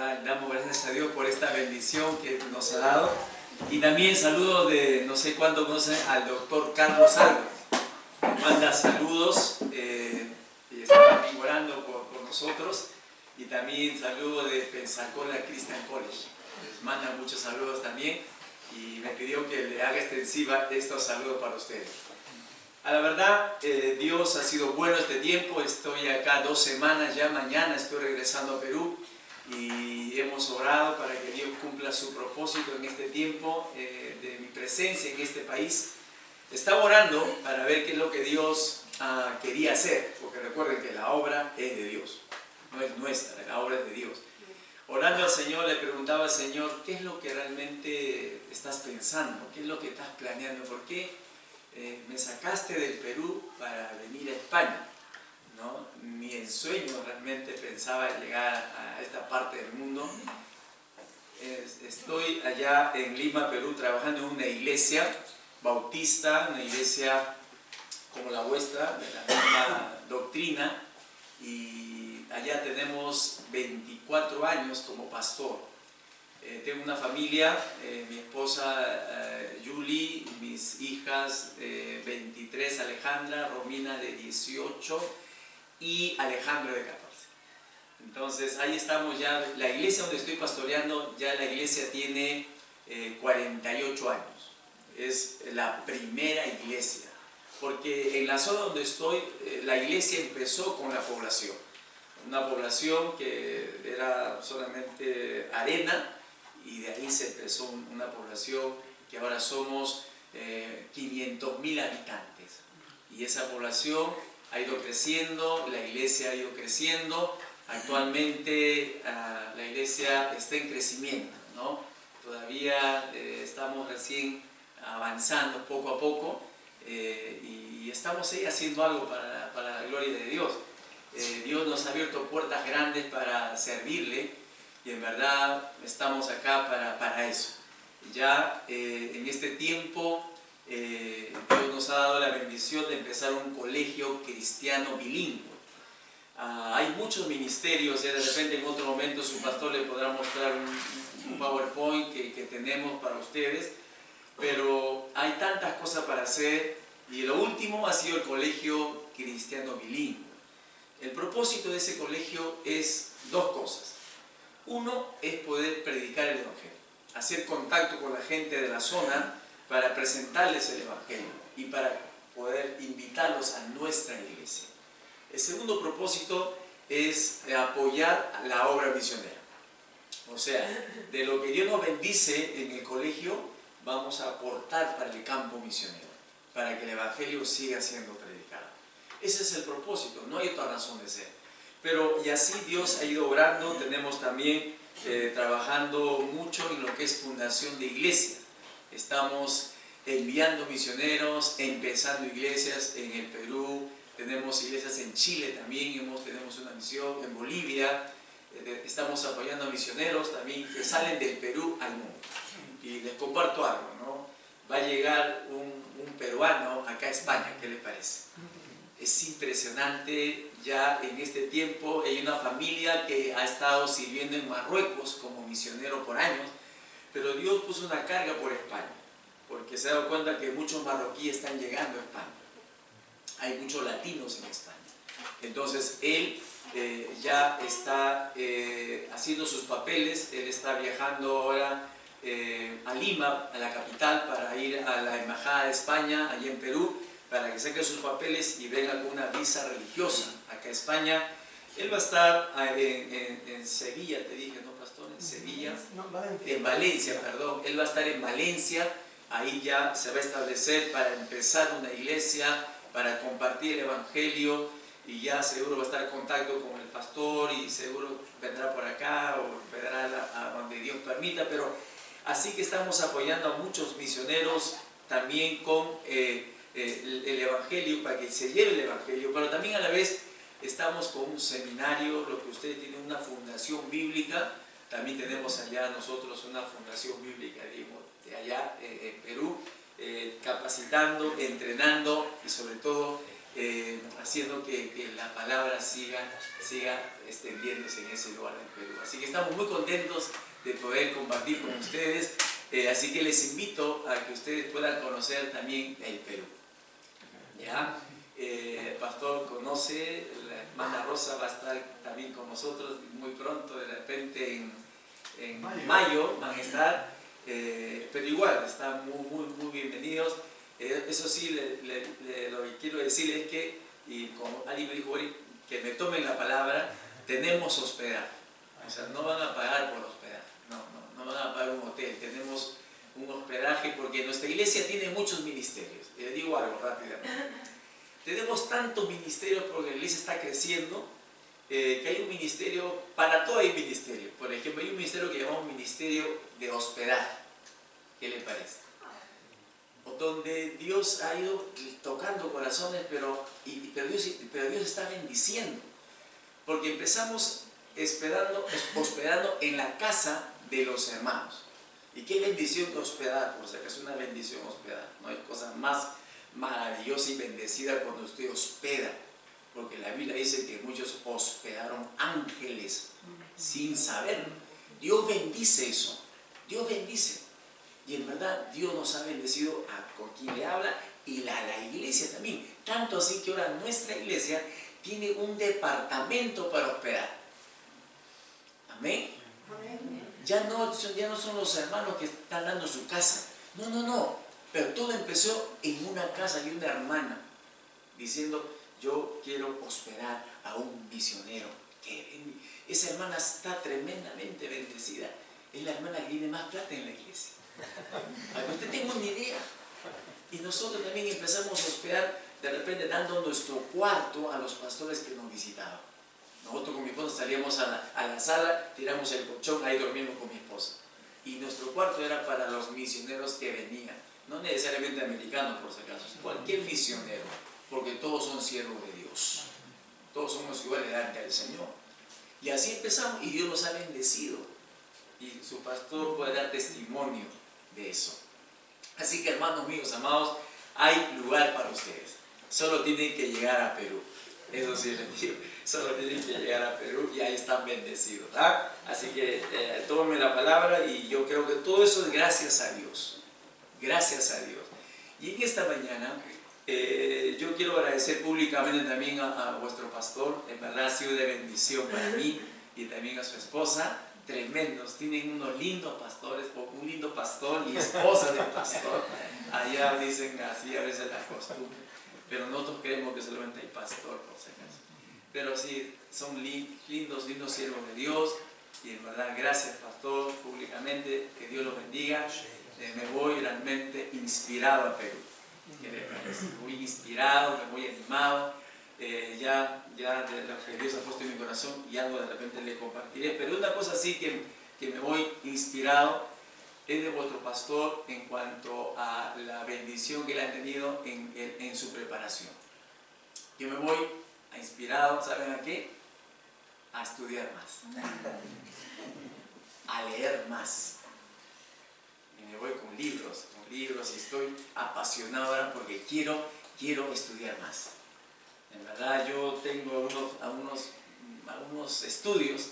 ¿verdad? Damos gracias a Dios por esta bendición que nos ha dado. Y también saludo de, no sé cuánto conocen al doctor Carlos Alves. Manda saludos y está orando por nosotros. Y también saludo de Pensacola Christian College. Les manda muchos saludos también y me pidió que le haga extensiva estos saludos para ustedes. A la verdad, Dios ha sido bueno este tiempo. Estoy acá 2 semanas ya. Mañana estoy regresando a Perú y hemos orado para que Dios cumpla su propósito en este tiempo de mi presencia en este país. Estaba orando para ver qué es lo que Dios quería hacer, porque recuerden que la obra es de Dios, no es nuestra, la obra es de Dios. Orando al Señor, le preguntaba al Señor, ¿qué es lo que realmente estás pensando? ¿Qué es lo que estás planeando? ¿Por qué me sacaste del Perú para venir a España? ¿No? Ni en sueño realmente pensaba llegar a esta parte del mundo. Estoy allá en Lima, Perú, trabajando en una iglesia bautista, una iglesia como la vuestra, de la misma doctrina, y allá tenemos 24 años como pastor. Tengo una familia, mi esposa Julie, mis hijas 23, Alejandra, Romina de 18 y Alejandro de 14. Entonces ahí estamos ya, la iglesia donde estoy pastoreando, ya la iglesia tiene 48 años. Es la primera iglesia, porque en la zona donde estoy, la iglesia empezó con la población. Una población que era solamente arena, y de ahí se empezó una población que ahora somos 500.000 habitantes. Y esa población ha ido creciendo, la iglesia ha ido creciendo. Actualmente la iglesia está en crecimiento, ¿no? Todavía estamos recién avanzando poco a poco y estamos ahí haciendo algo para la gloria de Dios. Dios nos ha abierto puertas grandes para servirle y en verdad estamos acá para eso. Ya en este tiempo Dios nos ha dado la bendición de empezar un colegio cristiano bilingüe. Hay muchos ministerios, ya de repente en otro momento su pastor le podrá mostrar un PowerPoint que tenemos para ustedes, pero hay tantas cosas para hacer y lo último ha sido el colegio cristiano bilingüe. El propósito de ese colegio es 2 cosas. Uno es poder predicar el Evangelio, hacer contacto con la gente de la zona para presentarles el Evangelio y para poder invitarlos a nuestra iglesia. El segundo propósito es apoyar la obra misionera. O sea, de lo que Dios nos bendice en el colegio, vamos a aportar para el campo misionero, para que el Evangelio siga siendo predicado. Ese es el propósito, no hay otra razón de ser. Pero y así Dios ha ido obrando. Tenemos también trabajando mucho en lo que es fundación de iglesia. Estamos enviando misioneros, empezando iglesias en el Perú, tenemos iglesias en Chile también, tenemos una misión en Bolivia, estamos apoyando a misioneros también que salen del Perú al mundo. Y les comparto algo, ¿no? Va a llegar un peruano acá a España, ¿qué les parece? Es impresionante, ya en este tiempo hay una familia que ha estado sirviendo en Marruecos como misionero por años, pero Dios puso una carga por España, porque se ha dado cuenta que muchos marroquíes están llegando a España. Hay muchos latinos en España. Entonces él ya está haciendo sus papeles, él está viajando ahora a Lima, a la capital, para ir a la embajada de España, allí en Perú, para que saque sus papeles y venga con una visa religiosa acá a España. Él va a estar en Sevilla, te dije, ¿no, pastor? En Sevilla, en Valencia, perdón. Él va a estar en Valencia, ahí ya se va a establecer para empezar una iglesia, para compartir el Evangelio, y ya seguro va a estar en contacto con el pastor y seguro vendrá por acá o vendrá a donde Dios permita. Pero así que estamos apoyando a muchos misioneros también con el Evangelio, para que se lleve el Evangelio, pero también a la vez estamos con un seminario, lo que ustedes tienen, una fundación bíblica. También tenemos allá nosotros una fundación bíblica, digamos, de allá en Perú, capacitando, entrenando y sobre todo haciendo que la palabra siga extendiéndose en ese lugar del Perú. Así que estamos muy contentos de poder compartir con ustedes, así que les invito a que ustedes puedan conocer también el Perú. ¿Ya? El pastor conoce, la hermana Rosa va a estar también con nosotros muy pronto, de repente en mayo van a estar, pero igual están muy bienvenidos. Eso sí, lo que quiero decir es que, y como alguien me dijo, que me tomen la palabra, tenemos hospedaje. O sea, no van a pagar por hospedaje, no van a pagar un hotel, tenemos un hospedaje porque nuestra iglesia tiene muchos ministerios. Les digo algo rápidamente. Tenemos tantos ministerios porque la iglesia está creciendo, que hay un ministerio, para todo hay ministerio. Por ejemplo, hay un ministerio que llamamos Ministerio de Hospedaje. ¿Qué le parece? Donde Dios ha ido tocando corazones, pero Dios está bendiciendo. Porque empezamos hospedando en la casa de los hermanos. Y qué bendición hospedar, por si acaso es una bendición hospedar. No hay cosa más maravillosa y bendecida cuando usted hospeda. Porque la Biblia dice que muchos hospedaron ángeles sin saberlo. Dios bendice eso. Dios bendice. Y en verdad Dios nos ha bendecido con quien le habla y la iglesia también. Tanto así que ahora nuestra iglesia tiene un departamento para hospedar. Amén. Ya no son los hermanos que están dando su casa. No. Pero todo empezó en una casa de una hermana diciendo: yo quiero hospedar a un misionero. Esa hermana está tremendamente bendecida. Es la hermana que tiene más plata en la iglesia. Para que usted tenga una idea. Y nosotros también empezamos a hospedar, de repente dando nuestro cuarto a los pastores que nos visitaban. Nosotros con mi esposa salíamos a la sala, tiramos el colchón, ahí dormimos con mi esposa. Y nuestro cuarto era para los misioneros que venían. No necesariamente americanos, por si acaso, cualquier misionero, porque todos son siervos de Dios. Todos somos iguales delante del Señor. Y así empezamos, y Dios nos ha bendecido. Y su pastor puede dar testimonio de eso. Así que, hermanos míos, amados, hay lugar para ustedes. Solo tienen que llegar a Perú. Eso sí les digo. Solo tienen que llegar a Perú y ahí están bendecidos. ¿Ah? Así que tómenme la palabra, y yo creo que todo eso es gracias a Dios. Gracias a Dios. Y en esta mañana yo quiero agradecer públicamente también a vuestro pastor. En verdad ha sido de bendición para mí y también a su esposa. Tremendos, tienen unos lindos pastores, un lindo pastor y esposa del pastor. Allá dicen así a veces la costumbre, pero nosotros creemos que solamente hay pastor, por si acaso. Pero sí, son lindos siervos de Dios, y en verdad gracias, pastor, públicamente, que Dios los bendiga. Me voy realmente inspirado a Perú. ¿Qué le parece? Muy inspirado, me voy animado. Ya de lo que Dios ha puesto en mi corazón, y algo de repente le compartiré, pero una cosa sí que me voy inspirado es de vuestro pastor en cuanto a la bendición que él ha tenido en su preparación. Yo me voy inspirado, ¿saben a qué? A estudiar más, a leer más, y me voy con libros, y estoy apasionado ahora porque quiero estudiar más. En verdad yo tengo algunos estudios,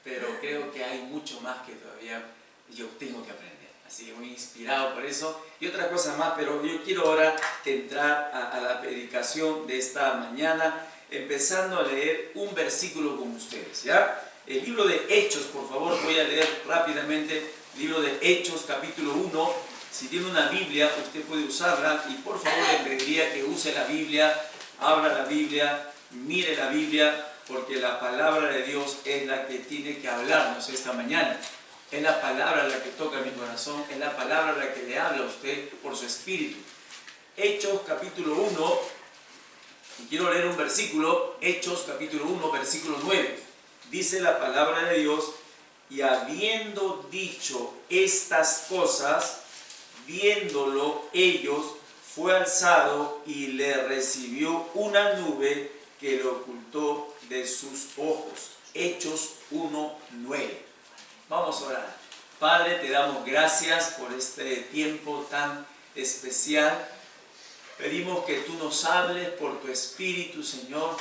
pero creo que hay mucho más que todavía yo tengo que aprender. Así que muy inspirado por eso. Y otra cosa más, pero yo quiero ahora entrar a la predicación de esta mañana, empezando a leer un versículo con ustedes, ¿ya? El libro de Hechos, por favor, voy a leer rápidamente. El libro de Hechos, capítulo 1. Si tiene una Biblia, usted puede usarla, y por favor le pediría que use la Biblia. Abra la Biblia, mire la Biblia, porque la palabra de Dios es la que tiene que hablarnos esta mañana. Es la palabra la que toca mi corazón, es la palabra la que le habla a usted por su espíritu. Hechos capítulo 1, y quiero leer un versículo. Hechos capítulo 1, versículo 9. Dice la palabra de Dios: y habiendo dicho estas cosas, viéndolo ellos, fue alzado y le recibió una nube que lo ocultó de sus ojos. Hechos 1:9. Vamos a orar. Padre, te damos gracias por este tiempo tan especial Pedimos que tú nos hables por tu Espíritu, Señor,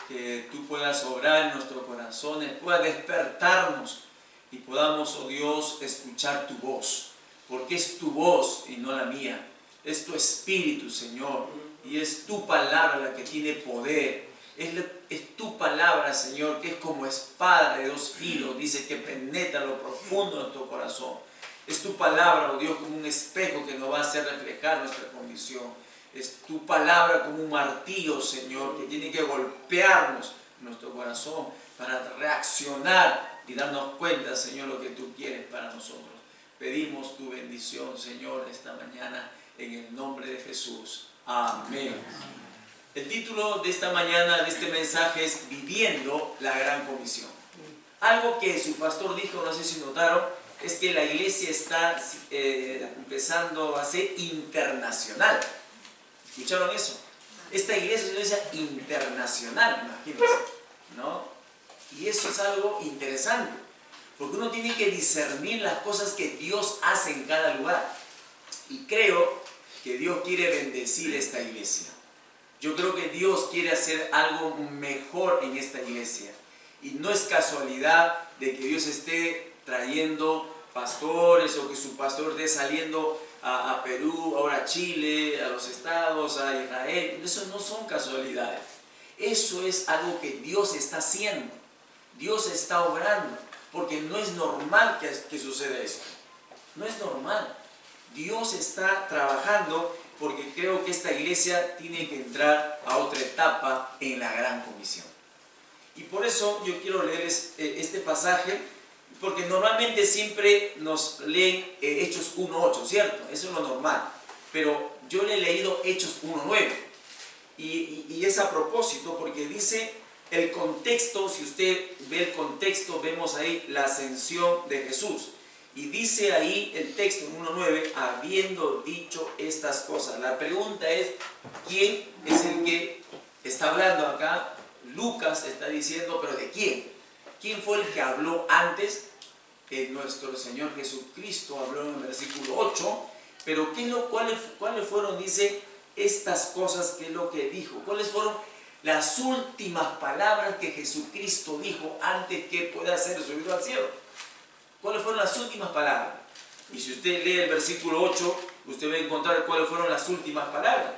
que tú puedas obrar en nuestros corazones, puedas despertarnos y podamos, oh Dios, escuchar tu voz, porque es tu voz y no la mía. Es tu Espíritu, Señor, y es tu palabra la que tiene poder. Es tu palabra, Señor, que es como espada de dos filos, dice que penetra lo profundo de nuestro corazón. Es tu palabra, oh Dios, como un espejo que nos va a hacer reflejar nuestra condición. Es tu palabra como un martillo, Señor, que tiene que golpearnos en nuestro corazón para reaccionar y darnos cuenta, Señor, lo que tú quieres para nosotros. Pedimos tu bendición, Señor, esta mañana en el nombre de Jesús. Amén. El título de esta mañana, de este mensaje, es Viviendo la Gran Comisión. Algo que su pastor dijo, no sé si notaron, es que la iglesia está empezando a ser internacional. ¿Escucharon eso? Esta iglesia es una iglesia internacional, imagínense, ¿no? Y eso es algo interesante, porque uno tiene que discernir las cosas que Dios hace en cada lugar. Y creo que Dios quiere bendecir esta iglesia. Yo creo que Dios quiere hacer algo mejor en esta iglesia. Y no es casualidad de que Dios esté trayendo pastores o que su pastor esté saliendo a Perú, ahora a Chile, a los Estados, a Israel. Eso no son casualidades. Eso es algo que Dios está haciendo. Dios está obrando. Porque no es normal que suceda esto. No es normal. Dios está trabajando porque creo que esta iglesia tiene que entrar a otra etapa en la Gran Comisión. Y por eso yo quiero leer este pasaje, porque normalmente siempre nos leen Hechos 1.8, ¿cierto? Eso es lo normal. Pero yo le he leído Hechos 1.9. Y es a propósito porque dice el contexto, si usted ve el contexto, vemos ahí la ascensión de Jesús. Y dice ahí el texto en 1.9, habiendo dicho estas cosas. La pregunta es, ¿quién es el que está hablando acá? Lucas está diciendo, ¿pero de quién? ¿Quién fue el que habló antes? Nuestro Señor Jesucristo habló en el versículo 8, pero ¿cuáles fueron, dice, estas cosas? ¿Qué es lo que dijo? ¿Cuáles fueron las últimas palabras que Jesucristo dijo antes que pueda ser subido al cielo? ¿Cuáles fueron las últimas palabras? Y si usted lee el versículo 8, usted va a encontrar cuáles fueron las últimas palabras.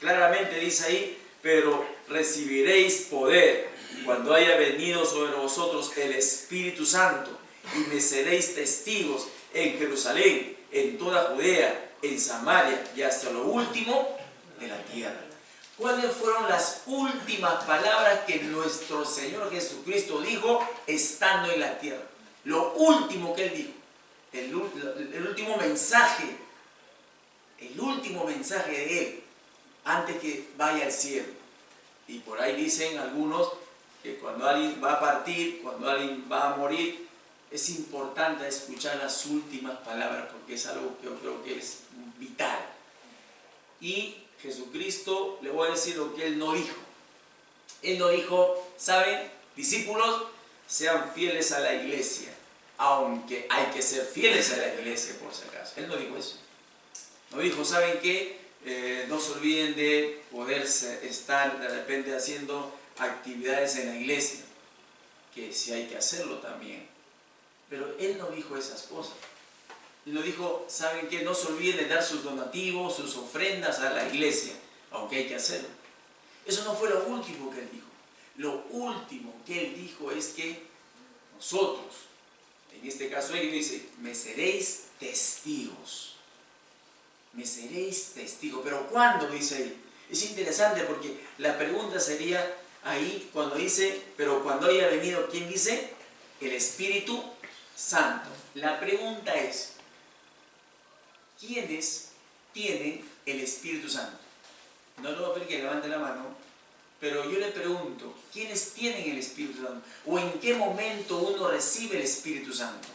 Claramente dice ahí, pero recibiréis poder cuando haya venido sobre vosotros el Espíritu Santo, y me seréis testigos en Jerusalén, en toda Judea, en Samaria y hasta lo último de la tierra. ¿Cuáles fueron las últimas palabras que nuestro Señor Jesucristo dijo estando en la tierra? Lo último que Él dijo, el último mensaje de Él, antes que vaya al cielo. Y por ahí dicen algunos que cuando alguien va a partir, cuando alguien va a morir, es importante escuchar las últimas palabras, porque es algo que yo creo que es vital. Y Jesucristo, le voy a decir lo que Él no dijo. Él no dijo, ¿saben, discípulos? Sean fieles a la iglesia, aunque hay que ser fieles a la iglesia por si acaso. Él no dijo eso. No dijo, ¿saben qué? No se olviden de poder estar de repente haciendo actividades en la iglesia, que sí hay que hacerlo también. Pero Él no dijo esas cosas. Él no dijo, ¿saben qué? No se olviden de dar sus donativos, sus ofrendas a la iglesia, aunque hay que hacerlo. Eso no fue lo último que Él dijo. Lo último que Él dijo es que nosotros, en este caso Él dice, me seréis testigos. Me seréis testigos. ¿Pero cuándo? Dice ahí. Es interesante porque la pregunta sería ahí cuando dice, pero cuando haya venido, ¿quién dice? El Espíritu Santo. La pregunta es, ¿quiénes tienen el Espíritu Santo? No lo voy a pedir que levante la mano. Pero yo le pregunto, ¿quiénes tienen el Espíritu Santo? ¿O en qué momento uno recibe el Espíritu Santo?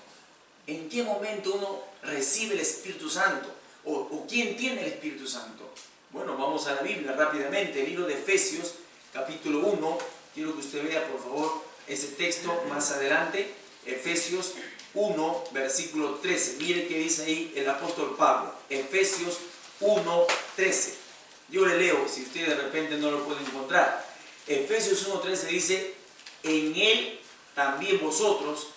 ¿En qué momento uno recibe el Espíritu Santo? ¿O quién tiene el Espíritu Santo? Bueno, vamos a la Biblia rápidamente, el libro de Efesios, capítulo 1. Quiero que usted vea, por favor, ese texto más adelante. Efesios 1, versículo 13. Mire qué dice ahí el apóstol Pablo. Efesios 1, 13. Yo le leo, si usted de repente no lo puede encontrar. Efesios 1:13 dice, en él también vosotros,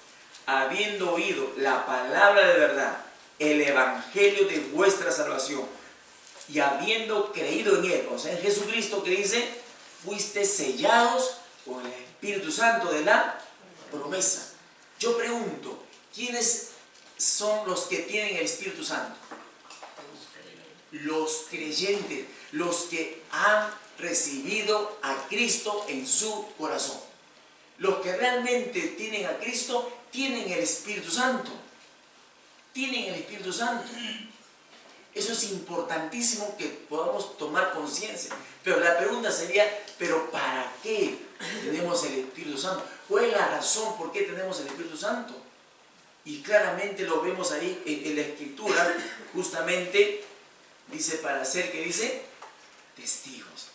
habiendo oído la palabra de verdad, el evangelio de vuestra salvación, y habiendo creído en él, o sea, en Jesucristo, que dice, fuiste sellados con el Espíritu Santo de la promesa. Yo pregunto, ¿quiénes son los que tienen el Espíritu Santo? Los creyentes, los que han recibido a Cristo en su corazón. Los que realmente tienen a Cristo tienen el Espíritu Santo. Tienen el Espíritu Santo. Eso es importantísimo que podamos tomar conciencia. Pero la pregunta sería, ¿pero para qué tenemos el Espíritu Santo? ¿Cuál es la razón por qué tenemos el Espíritu Santo? Y claramente lo vemos ahí en la Escritura, justamente dice para ser, ¿qué dice? Testigos.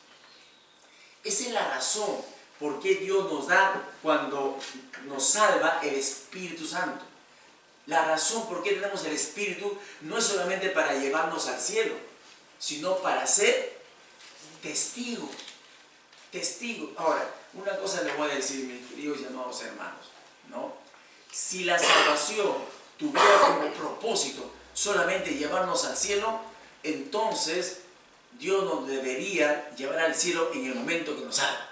Esa es la razón por qué Dios nos da, cuando nos salva, el Espíritu Santo. La razón por qué tenemos el Espíritu no es solamente para llevarnos al cielo, sino para ser testigos. Testigos. Ahora, una cosa le voy a decir, mis queridos y amados hermanos, ¿no? Si la salvación tuviera como propósito solamente llevarnos al cielo, entonces Dios nos debería llevar al cielo en el momento que nos salva.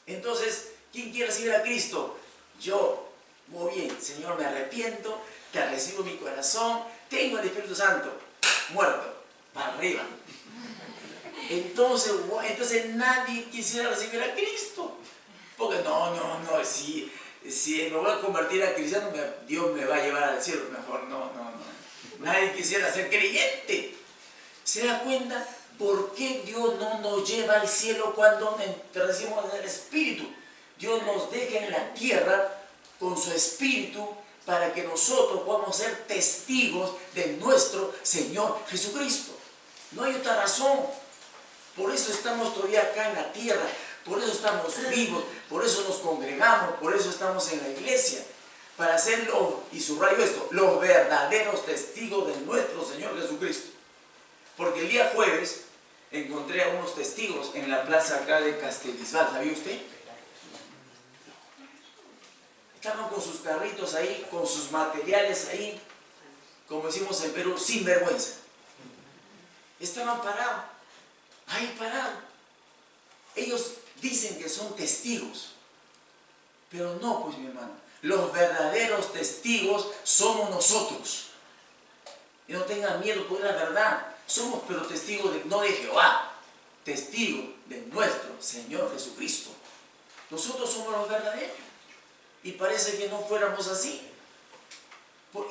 Entonces, ¿quién quiere recibir a Cristo? Yo. Muy bien, Señor, me arrepiento, te recibo en mi corazón, tengo el Espíritu Santo, muerto, para arriba. Entonces nadie quisiera recibir a Cristo. Porque no, si me voy a convertir a cristiano, Dios me va a llevar al cielo. Mejor no. Nadie quisiera ser creyente. ¿Se da cuenta por qué Dios no nos lleva al cielo cuando recibimos el Espíritu? Dios nos deja en la tierra con su Espíritu para que nosotros podamos ser testigos de nuestro Señor Jesucristo. No hay otra razón. Por eso estamos todavía acá en la tierra, por eso estamos vivos, por eso nos congregamos, por eso estamos en la iglesia, para ser, y subrayo esto, los verdaderos testigos de nuestro Señor Jesucristo. Porque el día jueves encontré a unos testigos en la plaza acá de Castelbisbal, ¿sabía usted? Estaban con sus carritos ahí, con sus materiales ahí, como decimos en Perú, sin vergüenza. Estaban parados, ahí parados. Ellos dicen que son testigos, pero no, pues mi hermano. Los verdaderos testigos somos nosotros. Y no tengan miedo, pues la verdad. Somos pero testigos no de Jehová, testigos de nuestro Señor Jesucristo. Nosotros somos los verdaderos. Y parece que no fuéramos así.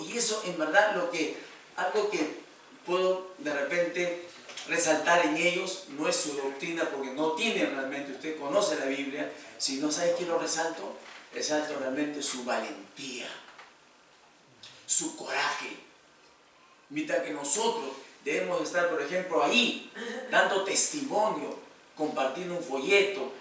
Y eso en verdad algo que puedo de repente resaltar en ellos, no es su doctrina, porque no tienen realmente, usted conoce la Biblia, si no sabe qué lo resalto, resalto realmente su valentía, su coraje. Mientras que nosotros debemos estar, por ejemplo, ahí, dando testimonio, compartiendo un folleto,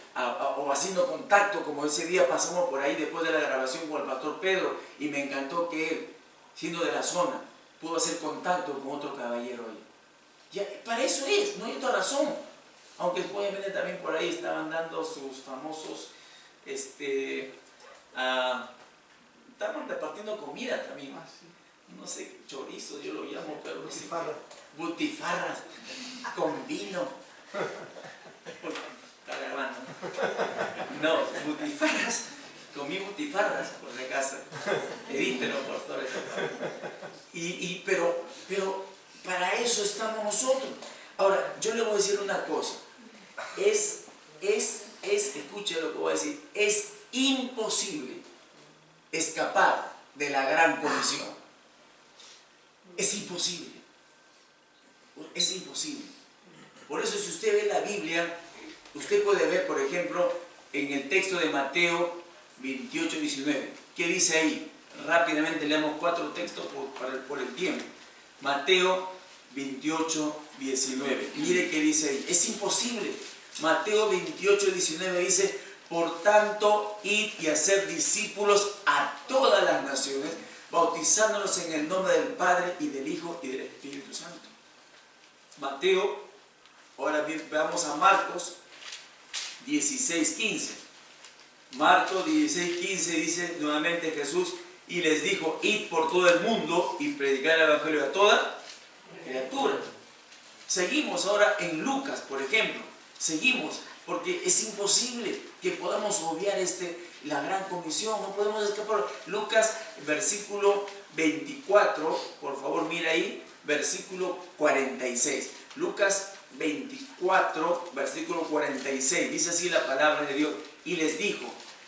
o haciendo contacto, como ese día pasamos por ahí después de la grabación con el pastor Pedro, y me encantó que él, siendo de la zona, pudo hacer contacto con otro caballero ahí. Ya, para eso es, no hay otra razón. Aunque obviamente también por ahí estaban dando sus famosos, estaban repartiendo comida también. No sé, chorizo, yo lo llamo, pero no sé. Butifarras, con vino. Está grabando. No, butifarras. Comí butifarras, por si acaso. Edítelo, pastor. Pero para eso estamos nosotros. Ahora, yo le voy a decir una cosa. Escuche lo que voy a decir. Es imposible escapar de la gran comisión. Es imposible. Es imposible. Por eso, si usted ve la Biblia, usted puede ver, por ejemplo, en el texto de Mateo 28, 19. ¿Qué dice ahí? Rápidamente leamos 4 textos por el tiempo. Mateo 28, 19. Mire qué dice ahí. Es imposible. Mateo 28, 19 dice: por tanto, id y hacer discípulos a todas las naciones, bautizándolos en el nombre del Padre y del Hijo y del Espíritu Santo. Mateo, ahora veamos a Marcos 16:15. Marcos 16:15 dice nuevamente Jesús, y les dijo, id por todo el mundo y predicar el evangelio a toda criatura. Seguimos ahora en Lucas, por ejemplo. Seguimos, porque es imposible que podamos obviar la gran comisión. No podemos escapar. Lucas, versículo 24, por favor, mira ahí, versículo 46. Lucas 24, versículo 46, dice así la palabra de Dios. Y les dijo,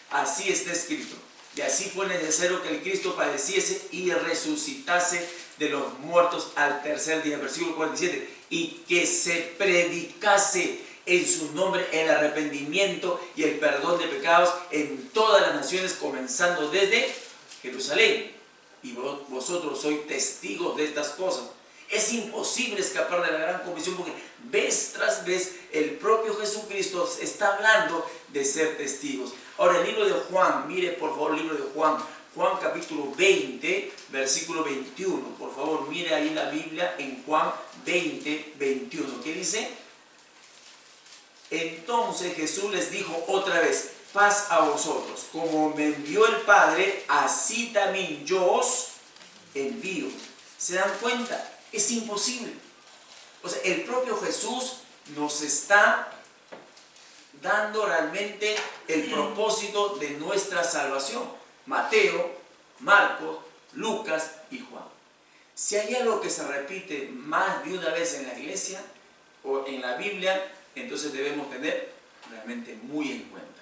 así está escrito, y así fue necesario que el Cristo padeciese y resucitase de los muertos al tercer día. Versículo 47, y que se predicase en su nombre el arrepentimiento y el perdón de pecados en todas las naciones, comenzando desde Jerusalén. Y vosotros sois testigos de estas cosas. Es imposible escapar de la gran comisión, porque vez tras vez el propio Jesucristo está hablando de ser testigos. Ahora el libro de Juan, mire por favor el libro de Juan, Juan capítulo 20, versículo 21. Por favor, mire ahí la Biblia en Juan 20, 21. ¿Qué dice? Entonces Jesús les dijo otra vez, paz a vosotros. Como me envió el Padre, así también yo os envío. ¿Se dan cuenta? Es imposible. O sea, el propio Jesús nos está dando realmente el propósito de nuestra salvación. Mateo, Marcos, Lucas y Juan. Si hay algo que se repite más de una vez en la iglesia o en la Biblia, entonces debemos tener realmente muy en cuenta.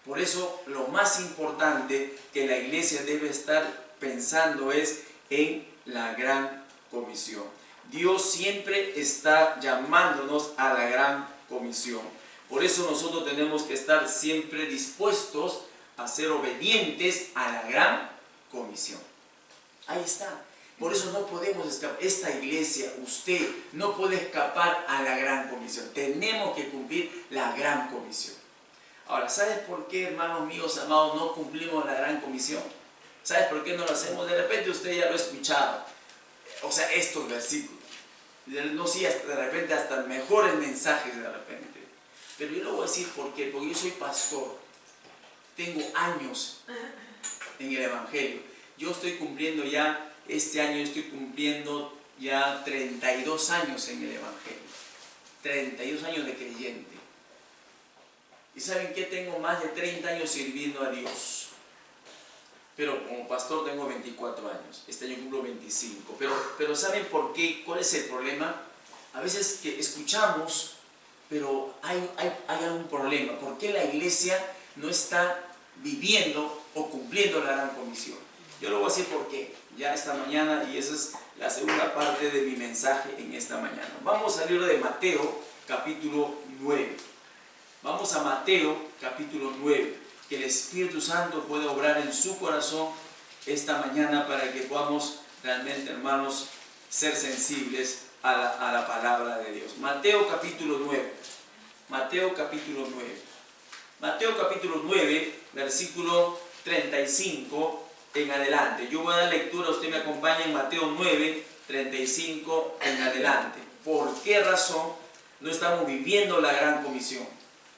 Por eso lo más importante que la iglesia debe estar pensando es en la gran comisión. Dios siempre está llamándonos a la gran comisión. Por eso nosotros tenemos que estar siempre dispuestos a ser obedientes a la gran comisión. Ahí está. Por eso no podemos escapar. Esta iglesia, usted, no puede escapar a la gran comisión. Tenemos que cumplir la gran comisión. Ahora, ¿sabes por qué, hermanos míos amados, no cumplimos la gran comisión? ¿Sabes por qué no lo hacemos? De repente usted ya lo ha escuchado. O sea, estos versículos. No sé, de repente hasta mejores mensajes de repente. Pero yo le voy a decir por qué. Porque yo soy pastor. Tengo años en el Evangelio. Yo estoy cumpliendo ya... Este año estoy cumpliendo ya 32 años en el Evangelio. 32 años de creyente. ¿Y saben qué? Tengo más de 30 años sirviendo a Dios. Pero como pastor tengo 24 años. Este año cumplo 25. Pero ¿saben por qué? ¿Cuál es el problema? A veces que escuchamos, pero hay algún problema. ¿Por qué la iglesia no está viviendo o cumpliendo la gran comisión? Yo lo voy a decir por qué. Ya esta mañana, y esa es la segunda parte de mi mensaje en esta mañana. Vamos al libro de Mateo, capítulo 9. Vamos a Mateo, capítulo 9. Que el Espíritu Santo pueda obrar en su corazón esta mañana para que podamos realmente, hermanos, ser sensibles a la palabra de Dios. Mateo, capítulo 9. Mateo, capítulo 9. Mateo, capítulo 9, versículo 35 en adelante. Yo voy a dar lectura, usted me acompaña en Mateo 9, 35 en adelante. ¿Por qué razón no estamos viviendo la gran comisión?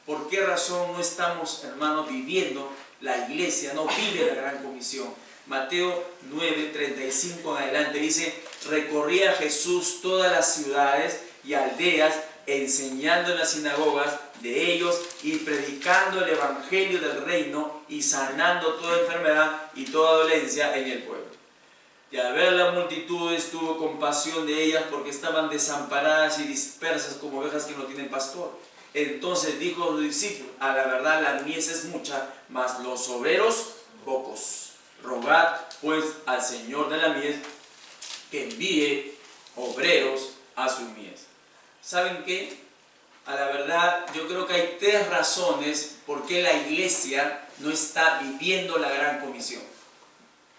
¿Por qué razón no estamos, hermanos, viviendo la iglesia? No vive la gran comisión. Mateo 9, 35 en adelante dice, recorría Jesús todas las ciudades y aldeas, enseñando en las sinagogas de ellos y predicando el evangelio del reino y sanando toda enfermedad y toda dolencia en el pueblo. Y al ver la multitud tuvo compasión de ellas porque estaban desamparadas y dispersas como ovejas que no tienen pastor. Entonces dijo a los discípulos, a la verdad la mies es mucha, mas los obreros pocos. Rogad pues al Señor de la mies que envíe obreros a su mies. ¿Saben qué? A la verdad, yo creo que hay tres razones por qué la iglesia no está viviendo la gran comisión.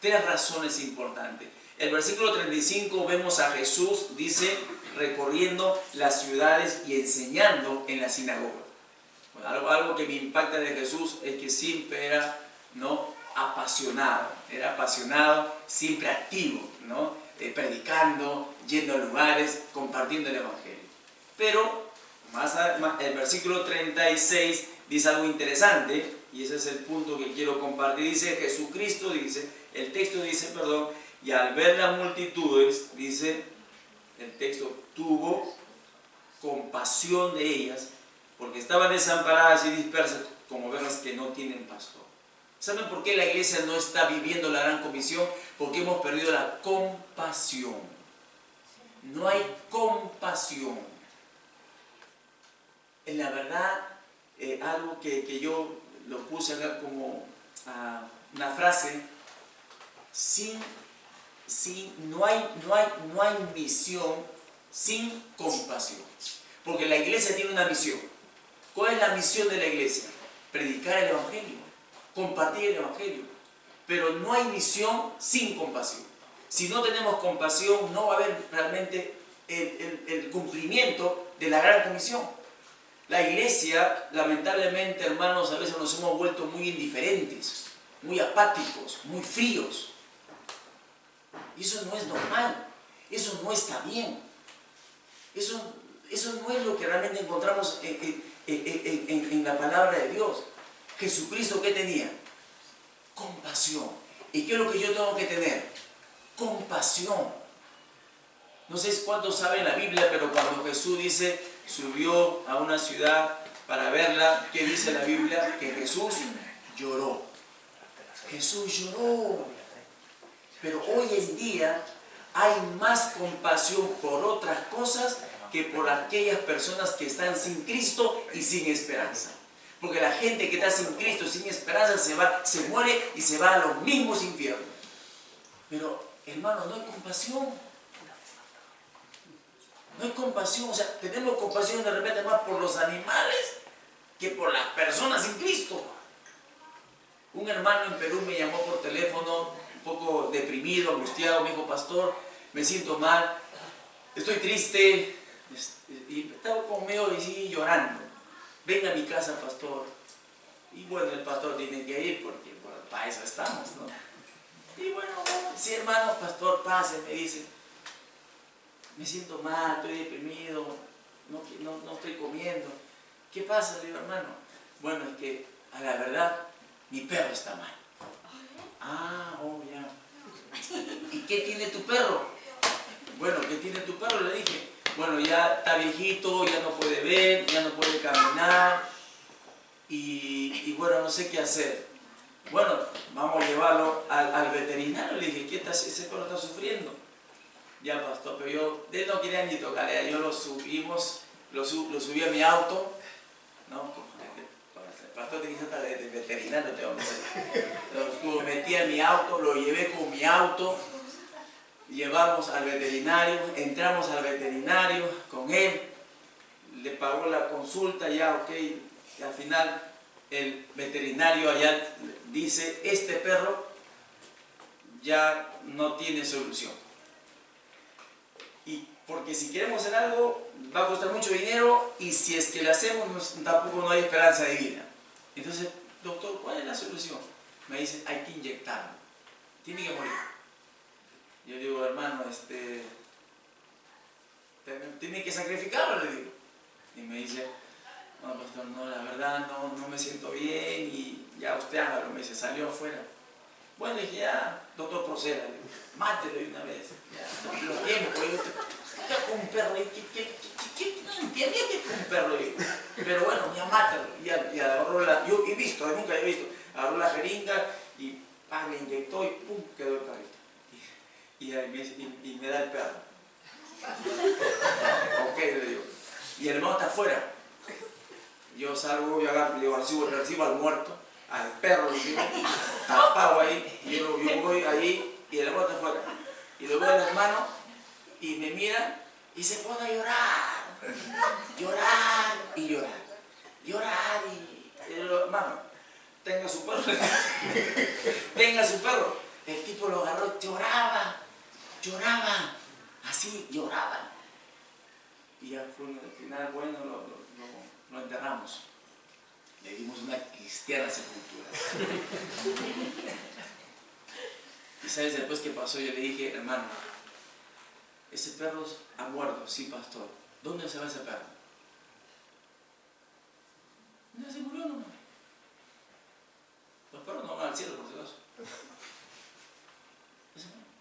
Tres razones importantes. El versículo 35 vemos a Jesús, dice, recorriendo las ciudades y enseñando en la sinagoga. Bueno, algo que me impacta de Jesús es que siempre era, ¿no?, apasionado. Era apasionado, siempre activo, ¿no? Predicando, yendo a lugares, compartiendo el evangelio. Pero el versículo 36 dice algo interesante, y ese es el punto que quiero compartir. Dice Jesucristo, dice, el texto dice, perdón, y al ver las multitudes, dice el texto, tuvo compasión de ellas, porque estaban desamparadas y dispersas como ovejas que no tienen pastor. ¿Saben por qué la iglesia no está viviendo la gran comisión? Porque hemos perdido la compasión. No hay compasión. En la verdad, algo que yo lo puse acá como una frase, no hay misión sin compasión. Porque la iglesia tiene una misión. ¿Cuál es la misión de la iglesia? Predicar el evangelio, compartir el evangelio. Pero no hay misión sin compasión. Si no tenemos compasión, no va a haber realmente el cumplimiento de la gran comisión. La iglesia, lamentablemente, hermanos, a veces nos hemos vuelto muy indiferentes, muy apáticos, muy fríos. Y eso no es normal, eso no está bien. Eso no es lo que realmente encontramos en la palabra de Dios. Jesucristo, ¿qué tenía? Compasión. ¿Y qué es lo que yo tengo que tener? Compasión. No sé cuántos saben la Biblia, pero cuando Jesús dice, subió a una ciudad para verla, ¿qué dice la Biblia? Que Jesús lloró. Jesús lloró. Pero hoy en día hay más compasión por otras cosas que por aquellas personas que están sin Cristo y sin esperanza. Porque la gente que está sin Cristo, sin esperanza, se muere y se va a los mismos infiernos. Pero, hermano, no hay compasión. No hay compasión. O sea, tenemos compasión de repente más por los animales que por las personas sin Cristo. Un hermano en Perú me llamó por teléfono, un poco deprimido, angustiado, me dijo, pastor, me siento mal, estoy triste, y estaba como medio así llorando. Venga a mi casa, pastor. Y bueno, el pastor tiene que ir porque bueno, para eso estamos, ¿no? Y bueno, sí, hermano, pastor, pase, me dice. Me siento mal, estoy deprimido, no estoy comiendo. ¿Qué pasa? Le digo, hermano. Bueno, es que a la verdad, mi perro está mal. Ah, oh, ya. ¿Y qué tiene tu perro? Bueno, ¿qué tiene tu perro? Le dije. Bueno, ya está viejito, ya no puede ver, ya no puede caminar y bueno, no sé qué hacer. Bueno, vamos a llevarlo al veterinario. Le dije, ese perro está sufriendo. Ya, pastor, pero yo no quería ni tocar, yo lo subí a mi auto, ¿no? El pastor tenía que estar de veterinario, lo metí a mi auto, lo llevé con mi auto. Llevamos al veterinario, entramos al veterinario con él, le pagó la consulta, ya, ok, y al final el veterinario allá dice, este perro ya no tiene solución. Y porque si queremos hacer algo, va a costar mucho dinero, y si es que lo hacemos, tampoco no hay esperanza de vida. Entonces, doctor, ¿cuál es la solución? Me dice, hay que inyectarlo, tiene que morir. Yo digo, hermano, tiene que sacrificarlo, le digo. Y me dice, no, pastor, no, la verdad, no me siento bien, y ya usted hágalo. Me dice, salió afuera. Bueno, dije, ya, doctor, proceda, le digo, mátelo de una vez. Ya, lo tiempo, ¿qué con un perro? ¿Qué entendía que con un perro? Digo. Pero bueno, ya mátalo. Y agarró yo he visto, nunca he visto, agarró la jeringa y le inyectó y pum, quedó el perrito. Y me da el perro. Ok, le digo. Y el hermano está afuera. Yo salgo, yo agarro, le digo, recibo al muerto, al perro, le digo, tapado ahí. Yo voy ahí y el hermano está afuera. Y lo veo al hermano y me mira y se pone a llorar. Llorar y llorar. Llorar y yo, hermano, tenga su perro. Tenga su perro. El tipo lo agarró, lloraba. Así lloraba. Y ya fue al final, bueno, lo enterramos. Le dimos una cristiana sepultura. Y sabes después qué pasó, yo le dije, hermano, ese perro ha muerto, sí, pastor, ¿Dónde se va ese perro? Ya se murió nomás. Los perros no van al cielo, por si acaso.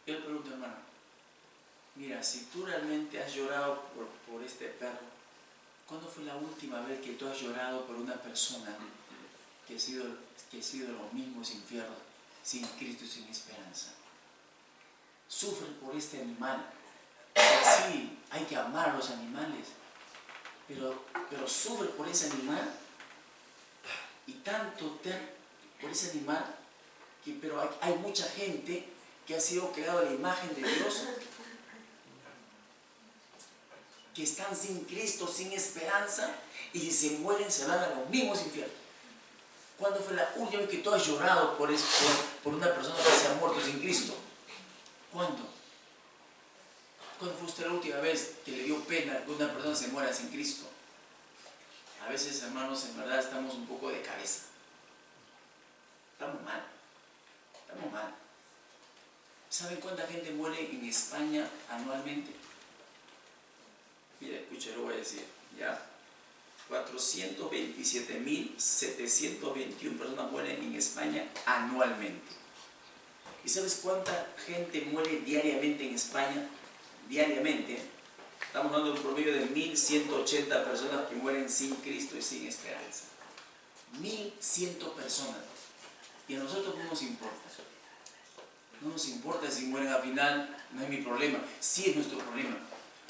Yo le pregunto, hermano, mira, si tú realmente has llorado por este perro, ¿cuándo fue la última vez que tú has llorado por una persona que ha sido los mismos infiernos, sin Cristo y sin esperanza? Sufre por este animal. Sí, hay que amar a los animales, pero sufre por ese animal y tanto por ese animal, pero hay mucha gente que ha sido creada a la imagen de Dios, que están sin Cristo, sin esperanza, y si se mueren se van a los mismos infiernos. ¿Cuándo fue la última vez que tú has llorado por una persona que se ha muerto sin Cristo? ¿Cuándo? ¿Cuándo fue usted la última vez que le dio pena que una persona se muera sin Cristo? A veces, hermanos, en verdad estamos un poco de cabeza. Estamos mal. Estamos mal. ¿Saben cuánta gente muere en España anualmente? Mira, escucha, lo voy a decir, ¿ya? 427.721 personas mueren en España anualmente. ¿Y sabes cuánta gente muere diariamente en España? Diariamente, estamos hablando de un promedio de 1.180 personas que mueren sin Cristo y sin esperanza. 1.100 personas. Y a nosotros no nos importa. No nos importa si mueren al final, no es mi problema. Sí es nuestro problema.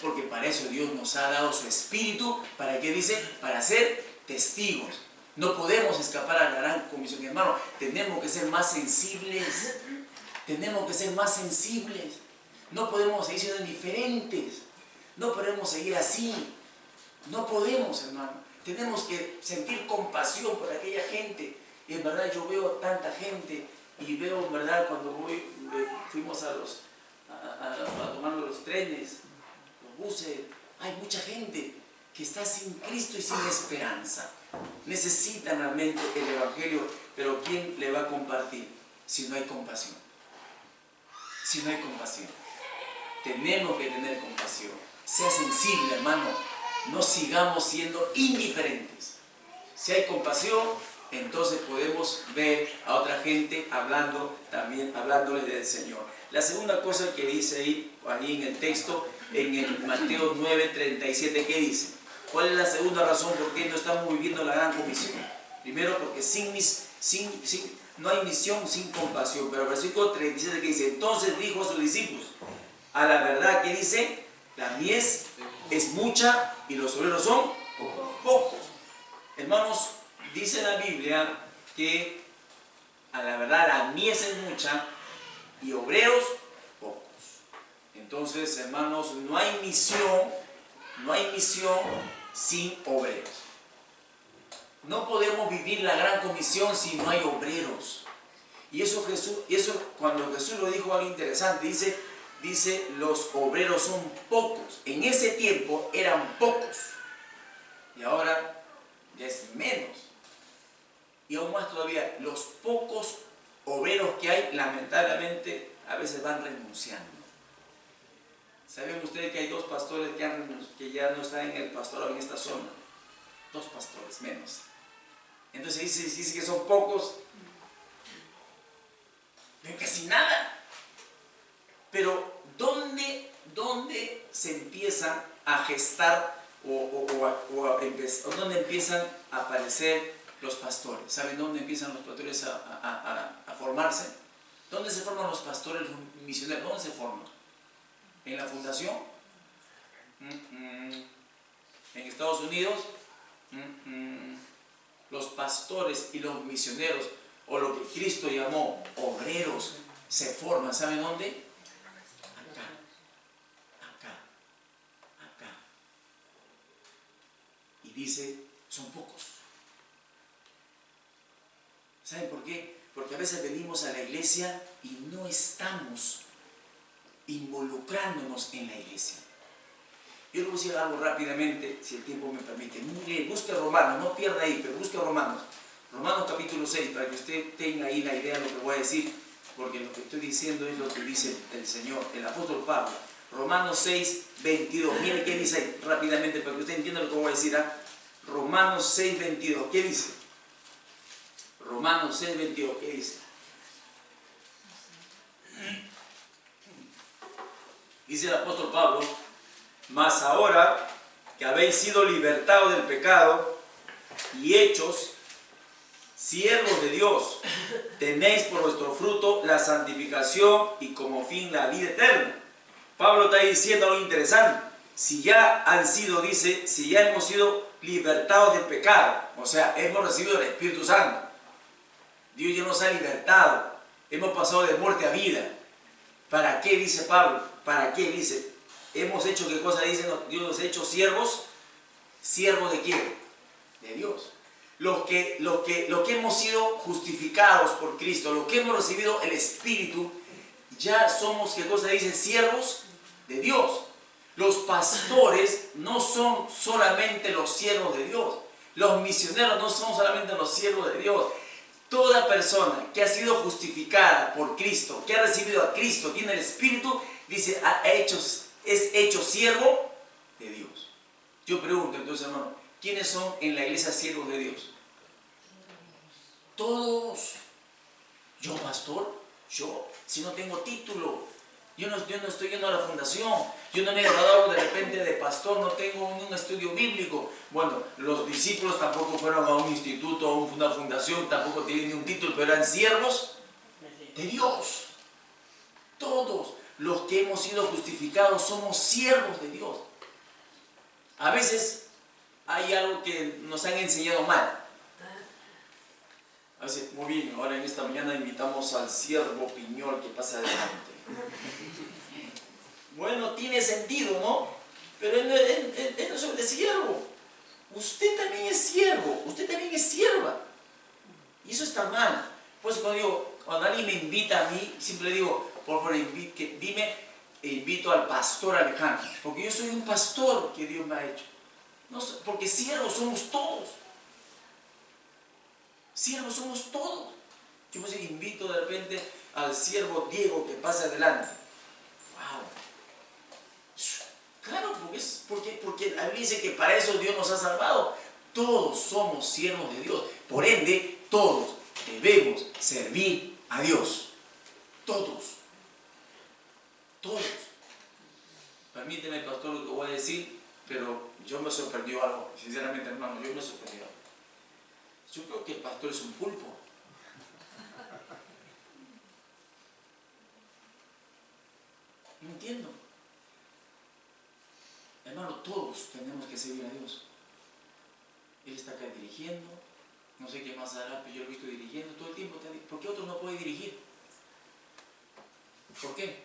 Porque para eso Dios nos ha dado su Espíritu. ¿Para qué dice? Para ser testigos. No podemos escapar a la gran comisión, hermano. Tenemos que ser más sensibles. Tenemos que ser más sensibles. No podemos seguir siendo indiferentes. No podemos seguir así. No podemos, hermano. Tenemos que sentir compasión por aquella gente. Y en verdad yo veo tanta gente y veo, en verdad, cuando fuimos a tomar los trenes, los buses, hay mucha gente que está sin Cristo y sin esperanza. Necesitan realmente el Evangelio, pero ¿quién le va a compartir si no hay compasión? Si no hay compasión. Tenemos que tener compasión. Sea sensible, hermano. No sigamos siendo indiferentes. Si hay compasión, entonces podemos ver a otra gente hablándoles del Señor. La segunda cosa que dice ahí en el texto, en el Mateo 9:37, ¿qué dice? ¿Cuál es la segunda razón por qué no estamos viviendo la gran comisión? Primero, porque no hay misión sin compasión. Pero el versículo 37 que dice, entonces dijo a sus discípulos, a la verdad que dice, la mies es mucha y los obreros son pocos. Hermanos, dice la Biblia que a la verdad la mies es mucha y obreros pocos. Entonces, hermanos, no hay misión sin obreros. No podemos vivir la gran comisión si no hay obreros. Y eso cuando Jesús lo dijo, algo interesante, dice los obreros son pocos. En ese tiempo eran pocos y ahora ya es menos. Y aún más todavía, los pocos obreros que hay, lamentablemente, a veces van renunciando. ¿Saben ustedes que hay 2 pastores que ya no están en el pastorado en esta zona? 2 pastores menos. Entonces dice que son pocos, no casi nada. Pero ¿dónde se empiezan a gestar o dónde empiezan a aparecer los pastores? ¿Saben dónde empiezan los pastores a formarse? ¿Dónde se forman los pastores, los misioneros? ¿Dónde se forman? ¿En la fundación? ¿En Estados Unidos? Los pastores y los misioneros, o lo que Cristo llamó obreros, se forman. ¿Saben dónde? Acá. Y dice, son pocos. ¿Saben por qué? Porque a veces venimos a la iglesia y no estamos involucrándonos en la iglesia. Yo les voy a decir algo rápidamente, si el tiempo me permite. Mire, busque Romanos, no pierda ahí, pero busque Romanos. Romanos capítulo 6, para que usted tenga ahí la idea de lo que voy a decir, porque lo que estoy diciendo es lo que dice el Señor, el apóstol Pablo. Romanos 6, 22. Mire qué dice ahí, rápidamente, para que usted entienda lo que voy a decir. Romanos 6, 22. ¿Qué dice? Romanos 6, 22. ¿Qué dice? Dice el apóstol Pablo: mas ahora que habéis sido libertados del pecado y hechos siervos de Dios, tenéis por vuestro fruto la santificación y como fin la vida eterna. Pablo está diciendo algo interesante. Si ya han sido, dice, si ya hemos sido libertados del pecado, o sea, hemos recibido el Espíritu Santo, Dios ya nos ha libertado, hemos pasado de muerte a vida. ¿Para qué, dice Pablo? ¿Para qué, dice? Hemos hecho, ¿qué cosa dice? Dios nos ha hecho siervos. ¿Siervos de quién? De Dios. Los que hemos sido justificados por Cristo, los que hemos recibido el Espíritu, ya somos, ¿qué cosa dice? Siervos de Dios. Los pastores no son solamente los siervos de Dios. Los misioneros no son solamente los siervos de Dios. Toda persona que ha sido justificada por Cristo, que ha recibido a Cristo, tiene el Espíritu, dice, es hecho siervo de Dios. Yo pregunto entonces, hermano, ¿quiénes son en la iglesia siervos de Dios? Todos. Yo, pastor, si no tengo título, yo no estoy yendo a la fundación, yo no me he graduado de repente de pastor, no tengo un estudio bíblico. Bueno, los discípulos tampoco fueron a un instituto, a una fundación, tampoco tienen ni un título, pero eran siervos de Dios. Todos los que hemos sido justificados somos siervos de Dios. A veces hay algo que nos han enseñado mal. A veces, muy bien, ahora en esta mañana invitamos al siervo Piñol que pase adelante. Bueno, tiene sentido, ¿no? Pero él no es de siervo. Usted también es siervo, usted también es sierva. Y eso está mal. Pues cuando alguien me invita a mí, siempre le digo, por favor, invito al pastor Alejandro. Porque yo soy un pastor que Dios me ha hecho. No, porque siervos somos todos. Siervos somos todos. Yo pues invito de repente al siervo Diego que pase adelante. ¡Wow! Claro, porque la Biblia dice que para eso Dios nos ha salvado. Todos somos siervos de Dios. Por ende, todos debemos servir a Dios. Todos. Todos. Permíteme, pastor, lo que voy a decir, pero yo me sorprendió algo. Sinceramente, hermano, yo me sorprendió. Yo creo que el pastor es un pulpo. No entiendo. Hermano, todos tenemos que servir a Dios. Él está acá dirigiendo. No sé qué más hará, pero yo lo he visto dirigiendo todo el tiempo. ¿Por qué otro no puede dirigir? ¿Por qué?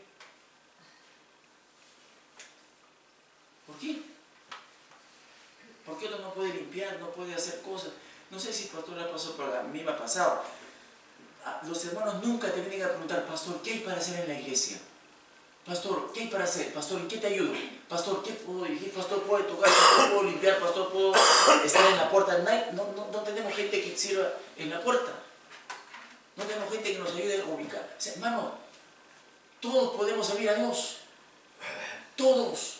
¿Por qué? ¿Por qué otro no puede limpiar, no puede hacer cosas? No sé si el pastor le ha pasado, pero a mí me ha pasado. Los hermanos nunca te vienen a preguntar, pastor, ¿qué hay para hacer en la iglesia? Pastor, ¿qué hay para hacer? Pastor, ¿en qué te ayudo? Pastor, ¿qué puedo dirigir? Pastor, ¿puedo tocar? Pastor, ¿puedo limpiar? Pastor, ¿puedo estar en la puerta? No tenemos gente que sirva en la puerta. No tenemos gente que nos ayude a ubicar. O sea, hermano, todos podemos servir a Dios. Todos.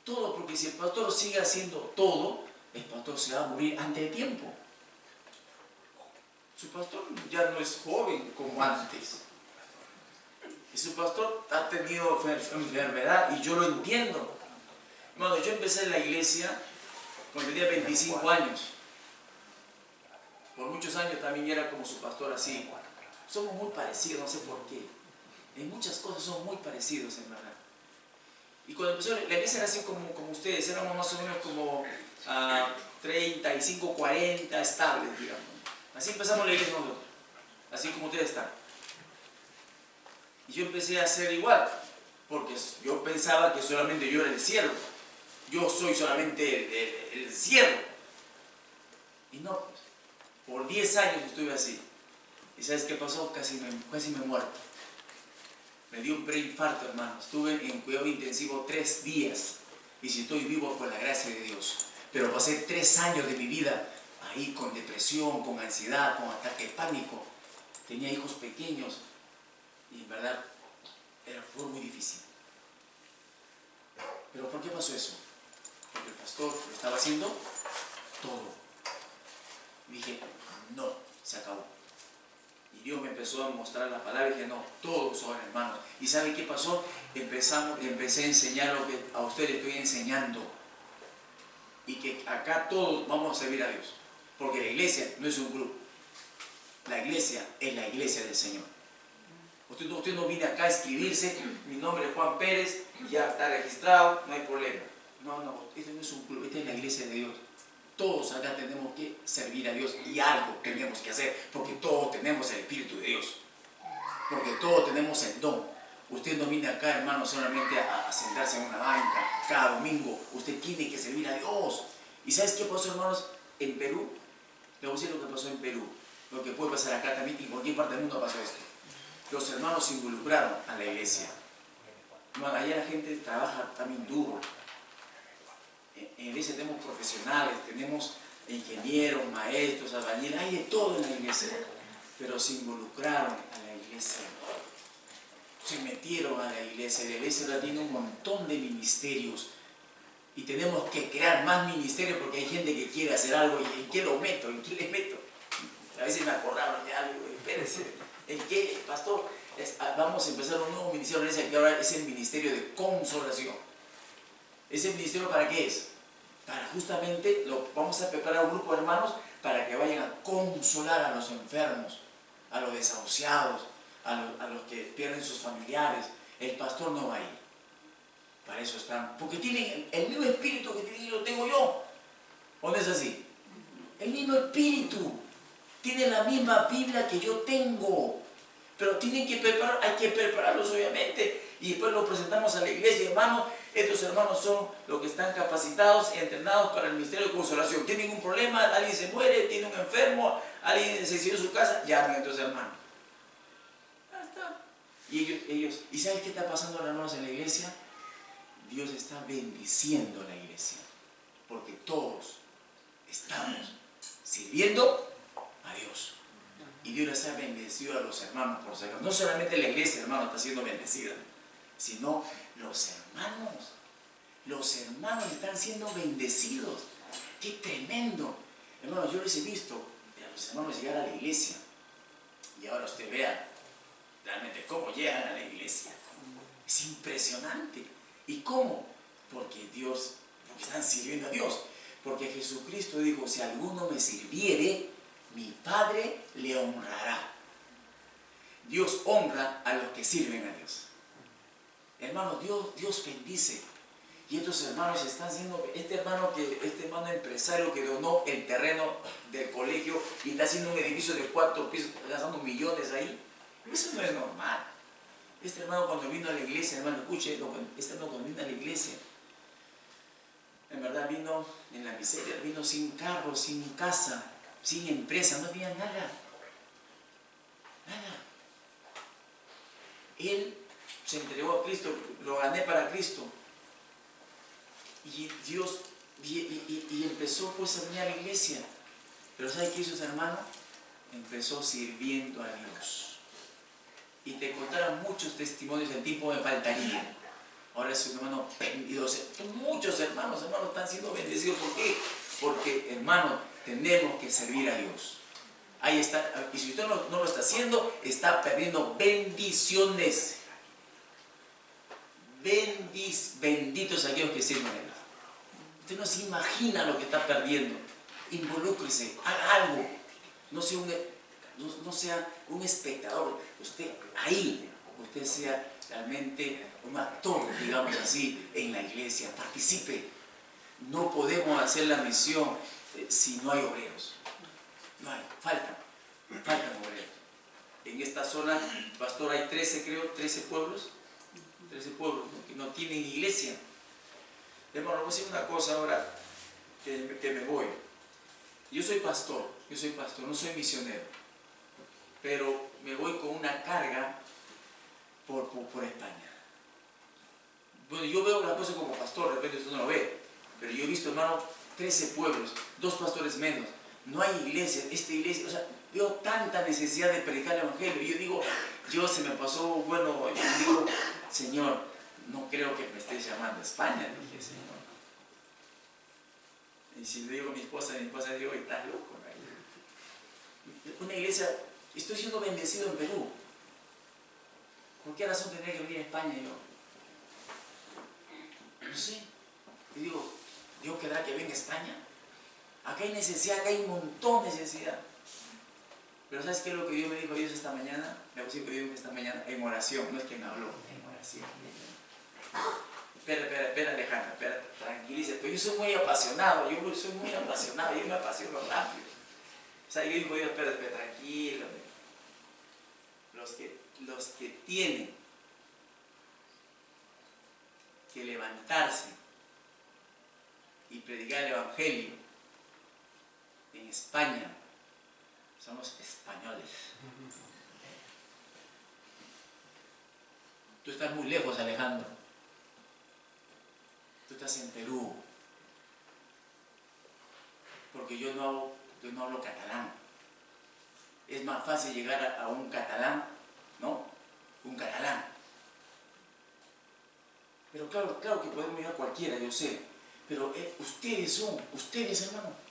Todos, porque si el pastor sigue haciendo todo, el pastor se va a morir antes de tiempo. Su pastor ya no es joven como antes. Y su pastor ha tenido enfermedad y yo lo entiendo. Bueno, yo empecé en la iglesia cuando tenía 25 años. Por muchos años también era como su pastor así. Somos muy parecidos, no sé por qué. En muchas cosas somos muy parecidos, en verdad. Y cuando empezó, la iglesia era así como ustedes, éramos más o menos como 35, 40 estables, digamos. Así empezamos la iglesia nosotros, así como ustedes están. Y yo empecé a hacer igual, porque yo pensaba que solamente yo era el siervo. Yo soy solamente el siervo. Y no, pues, por 10 años estuve así. ¿Y sabes qué pasó? Casi me muerto. Me dio un preinfarto, hermano. Estuve en cuidado intensivo 3 días. Y si estoy vivo, por la gracia de Dios. Pero pasé 3 años de mi vida ahí con depresión, con ansiedad, con ataque de pánico. Tenía hijos pequeños. Y en verdad, fue muy difícil. ¿qué pasó eso? Porque el pastor lo estaba haciendo todo. Y dije, no, se acabó. Y Dios me empezó a mostrar la palabra y dije, no, todos son hermanos. ¿Y sabe qué pasó? Empecé a enseñar lo que a usted le estoy enseñando. Y que acá todos vamos a servir a Dios. Porque la iglesia no es un grupo. La iglesia es la iglesia del Señor. Usted no viene acá a escribirse, mi nombre es Juan Pérez, ya está registrado, no hay problema. No, este no es un club, esta es la iglesia de Dios. Todos acá tenemos que servir a Dios y algo tenemos que hacer, porque todos tenemos el Espíritu de Dios. Porque todos tenemos el don. Usted no viene acá, hermano, solamente a sentarse en una banca cada domingo. Usted tiene que servir a Dios. ¿Y sabes qué pasó, hermanos? En Perú, le voy a decir lo que pasó en Perú, lo que puede pasar acá también, y en cualquier parte del mundo pasó esto. Los hermanos se involucraron a la iglesia. Allá la gente trabaja también duro. En la iglesia tenemos profesionales, tenemos ingenieros, maestros, albañiles, hay de todo en la iglesia. Pero se involucraron a la iglesia. Se metieron a la iglesia. La iglesia ahora tiene un montón de ministerios. Y tenemos que crear más ministerios porque hay gente que quiere hacer algo. ¿Y en qué lo meto? ¿En qué le meto? A veces me acordaron de algo. Espérense. ¿En qué, pastor? Vamos a empezar un nuevo ministerio que ahora es el ministerio de consolación. ¿Ese ministerio para qué es? Para justamente, vamos a preparar un grupo de hermanos para que vayan a consolar a los enfermos, a los desahuciados, a los que pierden sus familiares. El pastor no va a ir. Para eso están. Porque tienen el mismo espíritu que lo tengo yo. ¿O no es así? El mismo espíritu. Tienen la misma Biblia que yo tengo. Pero tienen que preparar, hay que prepararlos obviamente. Y después los presentamos a la iglesia, hermanos. Estos hermanos son los que están capacitados y entrenados para el ministerio de consolación. Tienen un problema, alguien se muere, tiene un enfermo, alguien se exilió de su casa, llamen a estos hermanos. Ya está. Y ellos, ¿y sabes qué está pasando, hermanos, en la iglesia? Dios está bendiciendo a la iglesia. Porque todos estamos sirviendo a Dios. Y Dios les ha bendecido a los hermanos por ser. No solamente la iglesia, hermano, está siendo bendecida, sino los hermanos. Los hermanos están siendo bendecidos. ¡Qué tremendo! Hermanos, yo les he visto a los hermanos llegar a la iglesia. Y ahora usted vea realmente cómo llegan a la iglesia. Es impresionante. ¿Y cómo? Porque están sirviendo a Dios. Porque Jesucristo dijo, si alguno me sirviere, mi Padre le honrará. Dios honra a los que sirven a Dios. Hermanos, Dios bendice. Y estos hermanos están siendo, este hermano empresario que donó el terreno del colegio y está haciendo un edificio de 4 pisos, gastando millones ahí. Eso no es normal. Este hermano cuando vino a la iglesia, hermano, escuche, este hermano cuando vino a la iglesia, en verdad vino en la miseria, vino sin carro, sin casa, sin empresa, no tenía nada. Nada. Él se entregó a Cristo, lo gané para Cristo. Y Dios, y empezó pues a venir a la iglesia. Pero ¿sabe qué hizo ese hermano? Empezó sirviendo a Dios. Y te contaron muchos testimonios, el tiempo me faltaría. Ahora es un hermano bendecido. Muchos hermanos están siendo bendecidos. ¿Por qué? Porque, hermano, tenemos que servir a Dios. Ahí está. Y si usted no lo está haciendo, está perdiendo bendiciones. Benditos aquellos que sirven a Dios. Usted no se imagina lo que está perdiendo. Involúcrese, haga algo. No sea un espectador. Usted sea realmente un actor, digamos así, en la iglesia. Participe. No podemos hacer la misión si no hay obreros. No hay, faltan obreros. En esta zona, pastor, hay 13 pueblos. 13 pueblos, ¿no?, que no tienen iglesia. Hermano, voy a decir una cosa ahora que me voy. Yo soy pastor, no soy misionero, pero me voy con una carga por España. Bueno, yo veo la cosa como pastor, de repente usted no lo ve, pero yo he visto, hermano, 13 pueblos, 2 pastores menos, no hay iglesia, esta iglesia, o sea, veo tanta necesidad de predicar el evangelio, y yo digo, Dios se me pasó, bueno, yo digo, Señor, no creo que me estés llamando a España, dije, Señor. Y si le digo a mi esposa digo, estás loco, ¿no? Una iglesia, estoy siendo bendecido en Perú. ¿Por qué razón tendría que venir a España yo? No sé. Y digo, ¿Dios querrá que venga a España? Acá hay necesidad, acá hay un montón de necesidad. Pero ¿sabes qué es lo que Dios me dijo Dios esta mañana? Me dijo Dios esta mañana en oración, no es que me habló, en oración. Espera, Alejandra, espera, tranquilízate. Yo soy muy apasionado, yo me apasiono rápido. O sea, yo digo, Dios, espera, tranquilo. Los que tienen que levantarse y predicar el Evangelio en España son los españoles. Tú estás muy lejos, Alejandro. Tú estás en Perú. Porque yo no hablo catalán. Es más fácil llegar a un catalán, ¿no? Un catalán. Pero claro que podemos ir a cualquiera, yo sé. Pero ustedes, hermano.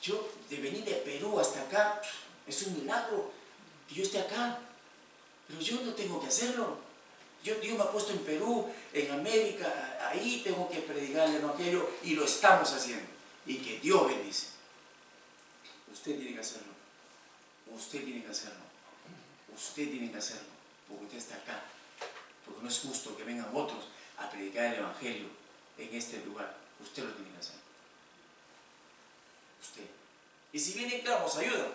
Yo, de venir de Perú hasta acá, es un milagro que yo esté acá. Pero yo no tengo que hacerlo. Dios me ha puesto en Perú, en América, ahí tengo que predicar el Evangelio y lo estamos haciendo. Y que Dios bendice. Usted tiene que hacerlo. Usted tiene que hacerlo. Usted tiene que hacerlo. Porque usted está acá. Porque no es justo que vengan otros a predicar el Evangelio en este lugar. Usted lo tiene que hacer. Usted. Y si viene, claro, nos ayuda.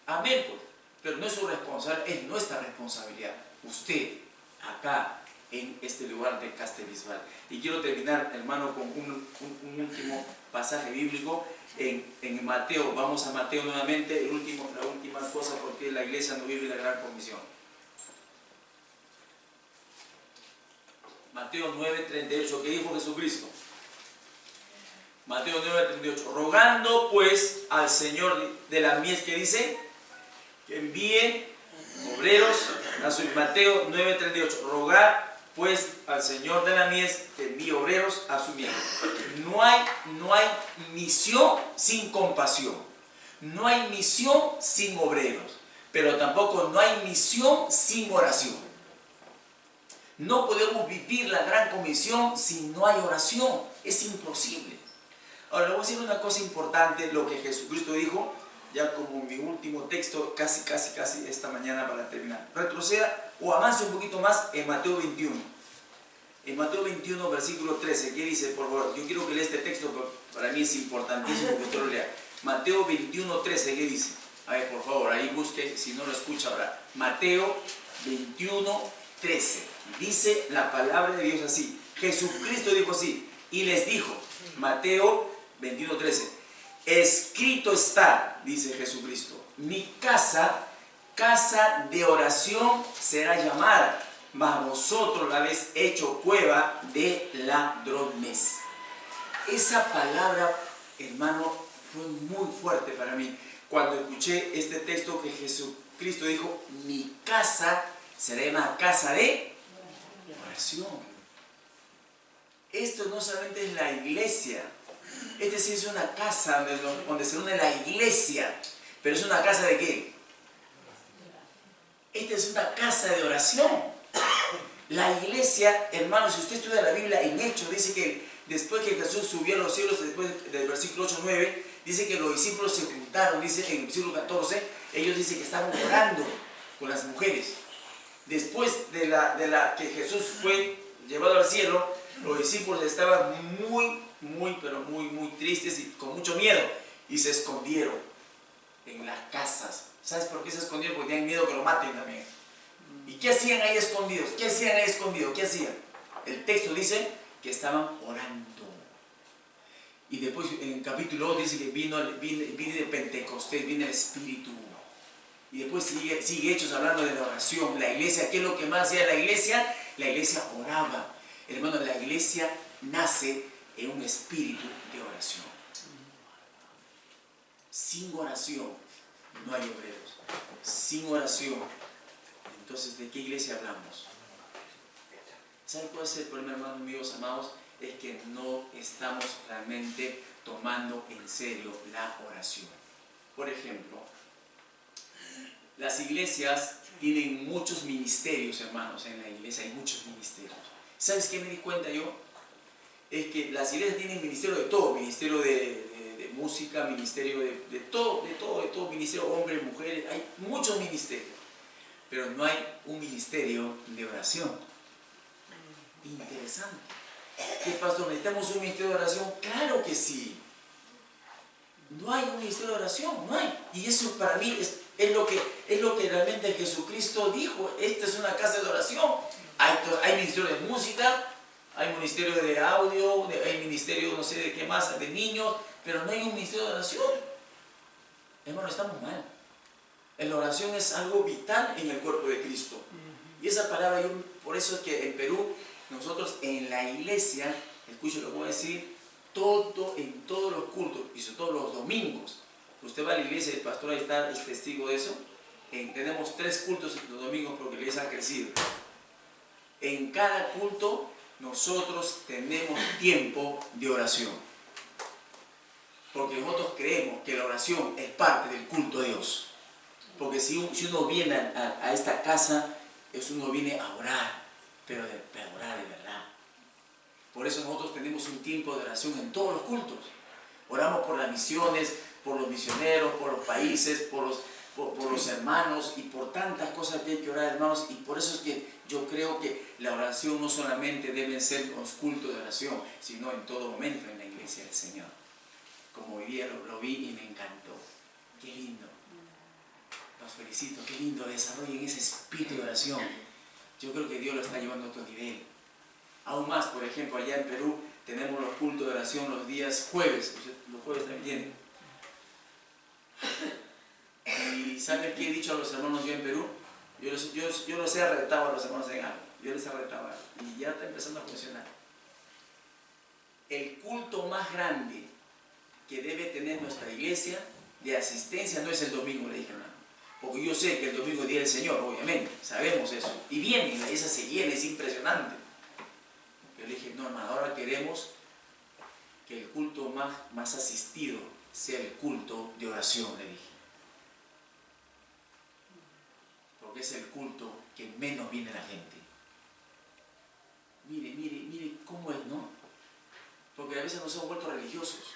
Amén, pues. Pero no es su responsabilidad, es nuestra responsabilidad. Usted, acá, en este lugar de Castellbisbal. Y quiero terminar, hermano, con un último pasaje bíblico en Mateo. Vamos a Mateo nuevamente, la última cosa, porque la iglesia no vive la gran comisión. Mateo 9:38, ¿qué dijo Jesucristo? Mateo 9:38, rogando pues al Señor de la mies, que dice, que envíe obreros a su... Mateo 9:38, rogar pues al Señor de la mies que envíe obreros a su mies. No hay misión sin compasión, no hay misión sin obreros, pero tampoco no hay misión sin oración. No podemos vivir la gran comisión si no hay oración, es imposible. Ahora, le voy a decir una cosa importante, lo que Jesucristo dijo, ya como mi último texto, casi esta mañana para terminar. Retroceda o avance un poquito más en Mateo 21. En Mateo 21, versículo 13, ¿qué dice? Por favor, yo quiero que lea este texto, porque para mí es importantísimo que usted lo lea. Mateo 21, 13, ¿qué dice? A ver, por favor, ahí busque, si no lo escucha ahora. Mateo 21, 13. Dice la palabra de Dios así. Jesucristo dijo así, y les dijo, Mateo 21, 13, escrito está, dice Jesucristo, mi casa, casa de oración será llamada, mas vosotros la habéis hecho cueva de ladrones. Esa palabra, hermano, fue muy fuerte para mí cuando escuché este texto que Jesucristo dijo, mi casa será llamada casa de oración. Esto no solamente es la iglesia, este sí es una casa donde se une la iglesia, pero es una casa de ¿qué? Esta es una casa de oración. La iglesia, hermanos, si usted estudia la Biblia en Hechos, dice que después que Jesús subió a los cielos, después del versículo 8-9, dice que los discípulos se juntaron, dice en el versículo 14, ellos dicen que estaban orando con las mujeres. Después de la que Jesús fue llevado al cielo, los discípulos estaban muy tristes y con mucho miedo, y se escondieron en las casas. ¿Sabes por qué se escondieron? Porque tenían miedo que lo maten también. ¿Y qué hacían ahí escondidos? ¿Qué hacían ahí escondidos? ¿Qué hacían? El texto dice que estaban orando. Y después en el capítulo 2 dice que vino de Pentecostés, vino el Espíritu. Y después sigue Hechos hablando de la oración. La iglesia, ¿qué es lo que más hacía la iglesia? La iglesia oraba. Hermano, la iglesia nace en un espíritu de oración. Sin oración no hay obreros. Sin oración, entonces, ¿de qué iglesia hablamos? ¿Saben cuál es el problema, hermanos míos, amados? Es que no estamos realmente tomando en serio la oración. Por ejemplo, las iglesias tienen muchos ministerios, hermanos. En la iglesia hay muchos ministerios. ¿Sabes qué me di cuenta yo? Es que las iglesias tienen ministerio de todo, ministerio de música, ministerio de todo, ministerio de hombres, mujeres, hay muchos ministerios, pero no hay un ministerio de oración. Interesante. ¿Qué, pastor? ¿Necesitamos un ministerio de oración? Claro que sí. No hay un ministerio de oración, no hay. Y eso para mí es lo que realmente Jesucristo dijo. Esta es una casa de oración. Hay ministerio de música, hay ministerio de audio, hay ministerio no sé de qué más, de niños, pero no hay un ministerio de oración. Hermano, estamos mal. La oración es algo vital en el cuerpo de Cristo. Y esa palabra, por eso es que en Perú, nosotros en la iglesia, escuchen lo que voy a decir, en todos los cultos, y sobre todo los domingos, usted va a la iglesia y el pastor ahí está, es testigo de eso. Tenemos 3 cultos los domingos porque la iglesia ha crecido. En cada culto nosotros tenemos tiempo de oración, porque nosotros creemos que la oración es parte del culto a Dios. Porque si uno viene a esta casa, uno viene a orar, pero de orar de verdad. Por eso nosotros tenemos un tiempo de oración en todos los cultos. Oramos por las misiones, por los misioneros, por los países, por los hermanos y por tantas cosas que hay que orar, hermanos. Y por eso es que yo creo que la oración no solamente deben ser los cultos de oración, sino en todo momento en la iglesia del Señor. Como hoy día lo vi y me encantó. Qué lindo. Los felicito, qué lindo, desarrollen ese espíritu de oración. Yo creo que Dios lo está llevando a otro nivel. Aún más, por ejemplo, allá en Perú tenemos los cultos de oración los días jueves. Los jueves también tienen. ¿Y saben qué he dicho a los hermanos yo en Perú? Yo los he retado a los hermanos en algo. Yo les he retado y ya está empezando a funcionar. El culto más grande que debe tener nuestra iglesia de asistencia no es el domingo, le dije, hermano. Porque yo sé que el domingo es día del Señor, obviamente, sabemos eso. Y vienen, la iglesia se llena, es impresionante. Pero le dije, no, hermano, ahora queremos que el culto más asistido sea el culto de oración, le dije. Porque es el culto que menos viene la gente. Mire cómo es, ¿no? Porque a veces nos hemos vuelto religiosos.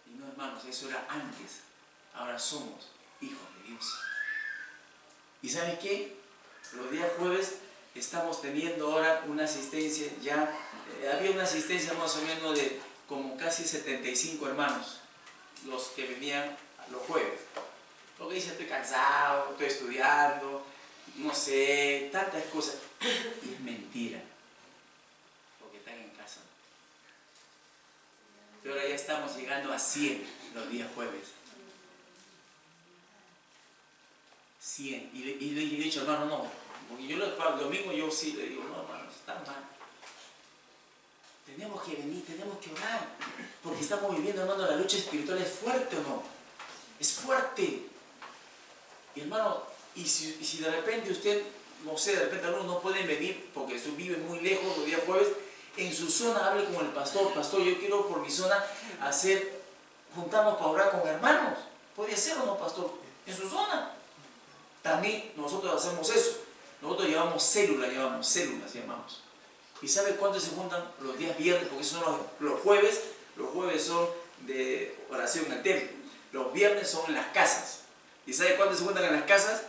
Y no, hermanos, eso era antes. Ahora somos hijos de Dios. ¿Y saben qué? Los días jueves estamos teniendo ahora una asistencia ya, había una asistencia más o menos de como casi 75 hermanos, los que venían los jueves. Porque dicen, estoy cansado, estoy estudiando, no sé, tantas cosas. Y es mentira, porque están en casa. Pero ahora ya estamos llegando a 100 los días jueves. 100. Y le he dicho, hermano, no. Porque yo el domingo yo sí le digo, no, hermano, está mal. Tenemos que venir, tenemos que orar. Porque estamos viviendo, hermano, la lucha espiritual es fuerte o no. Es fuerte. Y hermano, y si de repente usted, no sé, de repente algunos no pueden venir porque viven muy lejos los días jueves, en su zona hable con el pastor. Pastor, yo quiero por mi zona juntarnos para orar con hermanos. ¿Puede ser o no, pastor? En su zona. También nosotros hacemos eso. Nosotros llevamos células llamamos. ¿Y sabe cuántos se juntan los días viernes? Porque son los jueves. Los jueves son de oración en el templo. Los viernes son en las casas. ¿Y sabe cuántos se juntan en las casas?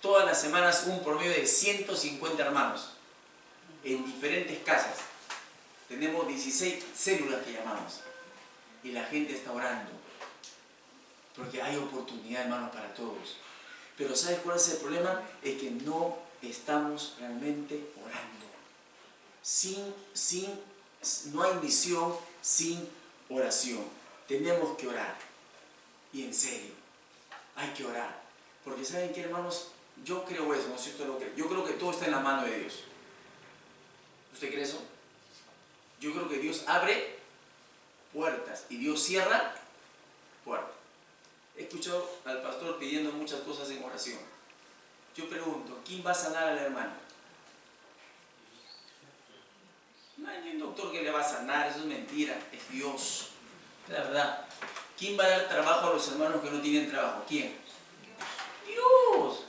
Todas las semanas un promedio de 150 hermanos. En diferentes casas. Tenemos 16 células que llamamos. Y la gente está orando. Porque hay oportunidad, hermanos, para todos. Pero ¿sabes cuál es el problema? Es que no estamos realmente orando. No hay misión sin oración. Tenemos que orar. Y en serio, hay que orar. Porque ¿saben qué, hermanos? Yo creo eso, ¿no es cierto? Yo creo que todo está en la mano de Dios. ¿Usted cree eso? Yo creo que Dios abre puertas y Dios cierra puertas. He escuchado al pastor pidiendo muchas cosas en oración. Yo pregunto, ¿quién va a sanar al hermano? No hay un doctor que le va a sanar, eso es mentira, es Dios. Es la verdad. ¿Quién va a dar trabajo a los hermanos que no tienen trabajo? ¿Quién? Dios.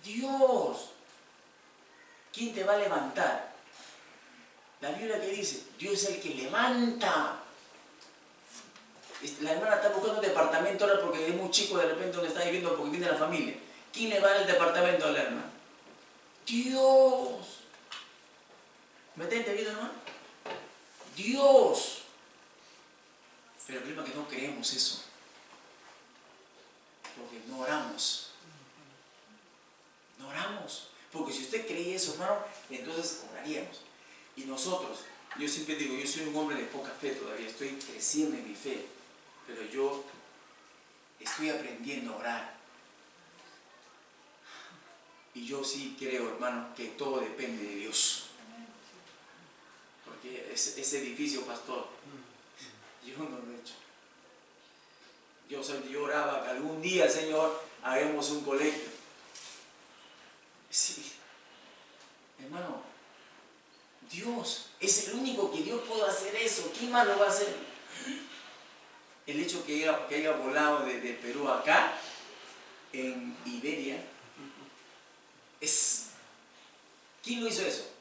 Dios. ¿Quién te va a levantar? La Biblia que dice, Dios es el que levanta. La hermana está buscando un departamento ahora porque es muy chico de repente donde está viviendo porque tiene la familia. ¿Quién le va a dar el departamento a la hermana? Dios. ¿Me está entendiendo, hermano? Dios. Pero el problema es que no creemos eso. Porque no oramos. No oramos. Porque si usted cree eso, hermano, entonces oraríamos. Y nosotros, yo siempre digo, yo soy un hombre de poca fe todavía, estoy creciendo en mi fe. Pero yo estoy aprendiendo a orar. Y yo sí creo, hermano, que todo depende de Dios. Porque ese edificio, pastor, yo no lo he hecho. Yo oraba que algún día, Señor, hagamos un colegio. Sí, hermano, Dios es el único que Dios puede hacer eso. ¿Quién más lo va a hacer? El hecho que haya volado de Perú acá, en Iberia, ¿quién lo hizo eso?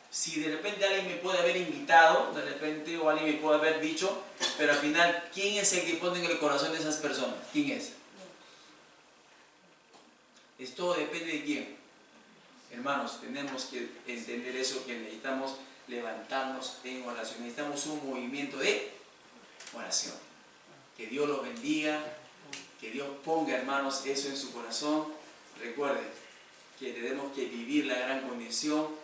Si de repente alguien me puede haber invitado, de repente, o alguien me puede haber dicho, pero al final, ¿quién es el que pone en el corazón de esas personas? ¿Quién es? Todo depende de quién. Hermanos, tenemos que entender eso, que necesitamos levantarnos en oración. Necesitamos un movimiento de oración. Que Dios los bendiga, que Dios ponga, hermanos, eso en su corazón. Recuerden que tenemos que vivir la gran comisión,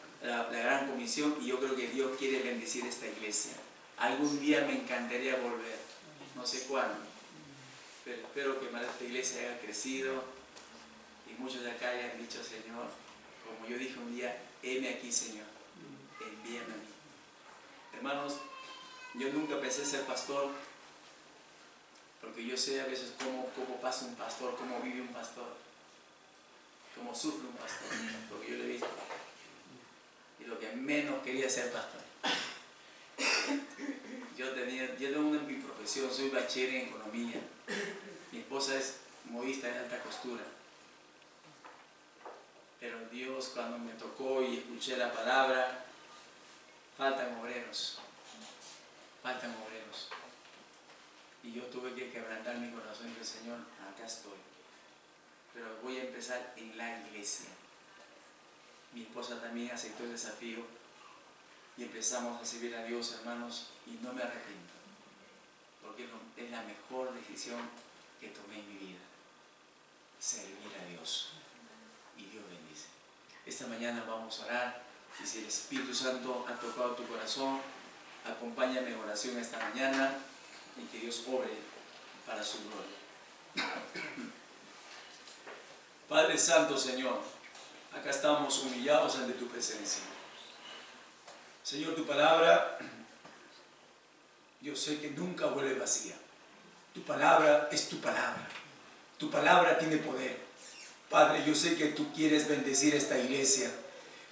y yo creo que Dios quiere bendecir esta iglesia. Algún día me encantaría volver, no sé cuándo, pero espero que esta iglesia haya crecido y muchos de acá hayan dicho, Señor, como yo dije un día, heme aquí, Señor, envíame a mí. Hermanos, yo nunca pensé ser pastor, porque yo sé a veces cómo pasa un pastor, cómo vive un pastor, cómo sufre un pastor, porque yo lo he visto. Y lo que menos quería ser pastor. Yo tengo mi profesión, soy bachiller en economía. Mi esposa es modista de alta costura. Pero Dios, cuando me tocó y escuché la palabra, faltan obreros. Faltan obreros. Y yo tuve que quebrantar mi corazón y decir, Señor, acá estoy. Pero voy a empezar en la iglesia. Mi esposa también aceptó el desafío y empezamos a servir a Dios, hermanos, y no me arrepiento, porque es la mejor decisión que tomé en mi vida, servir a Dios, y Dios bendice. Esta mañana vamos a orar, y si el Espíritu Santo ha tocado tu corazón, acompáñame en oración esta mañana, y que Dios obre para su gloria. Padre Santo, Señor, acá estamos humillados ante tu presencia. Señor, tu palabra, yo sé que nunca vuelve vacía. Tu palabra es tu palabra. Tu palabra tiene poder. Padre, yo sé que tú quieres bendecir esta iglesia.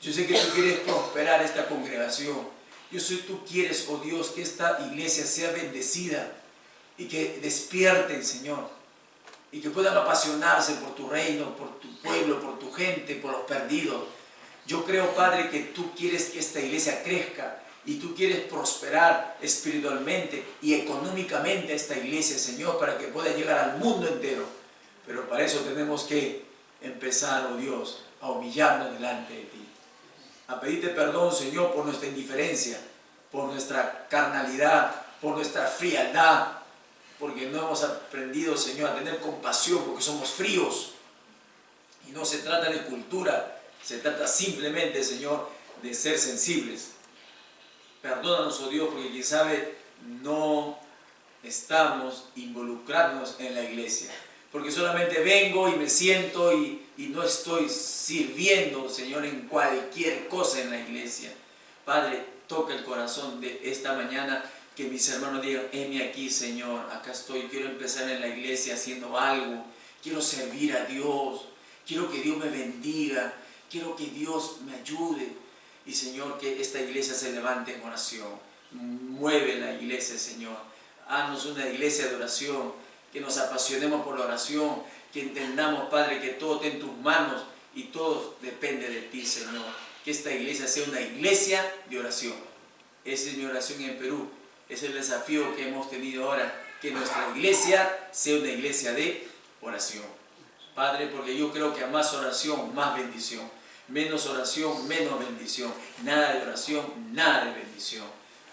Yo sé que tú quieres prosperar esta congregación. Yo sé que tú quieres, oh Dios, que esta iglesia sea bendecida y que despierten, Señor, y que puedan apasionarse por tu reino, por tu pueblo, por tu gente, por los perdidos. Yo creo, Padre, que tú quieres que esta iglesia crezca y tú quieres prosperar espiritualmente y económicamente a esta iglesia, Señor, para que pueda llegar al mundo entero. Pero para eso tenemos que empezar, oh Dios, a humillarnos delante de ti, a pedirte perdón, Señor, por nuestra indiferencia, por nuestra carnalidad, por nuestra frialdad, porque no hemos aprendido, Señor, a tener compasión, porque somos fríos. Y no se trata de cultura, se trata simplemente, Señor, de ser sensibles. Perdónanos, oh Dios, porque quien sabe no estamos involucrándonos en la iglesia. Porque solamente vengo y me siento y no estoy sirviendo, Señor, en cualquier cosa en la iglesia. Padre, toca el corazón de esta mañana, que mis hermanos digan, heme aquí, Señor, acá estoy, quiero empezar en la iglesia haciendo algo, quiero servir a Dios, quiero que Dios me bendiga, Quiero que Dios me ayude. Y Señor, que esta iglesia se levante en oración. Mueve la iglesia, Señor. Haznos una iglesia de oración. Que nos apasionemos por la oración. Que entendamos, Padre, que todo está en tus manos y todo depende de ti, Señor. Que esta iglesia sea una iglesia de oración. Esa es mi oración en Perú. Ese es el desafío que hemos tenido ahora. Que nuestra iglesia sea una iglesia de oración. Padre, porque yo creo que a más oración, más bendición. Menos oración, menos bendición. Nada de oración, nada de bendición.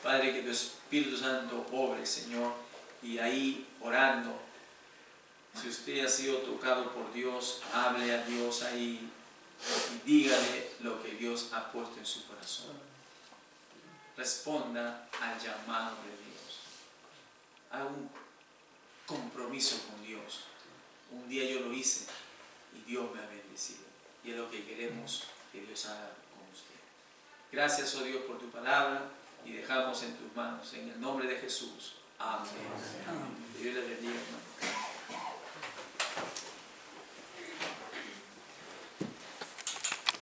Padre, que tu Espíritu Santo obre, Señor. Y ahí orando. Si usted ha sido tocado por Dios, hable a Dios ahí y dígale lo que Dios ha puesto en su corazón. Responda al llamado de Dios. Haga un compromiso con Dios. Un día yo lo hice y Dios me ha bendecido. Y es lo que queremos que Dios haga con usted. Gracias, oh Dios, por tu palabra y dejamos en tus manos. En el nombre de Jesús. Amén. Amén. Dios le bendiga, hermano.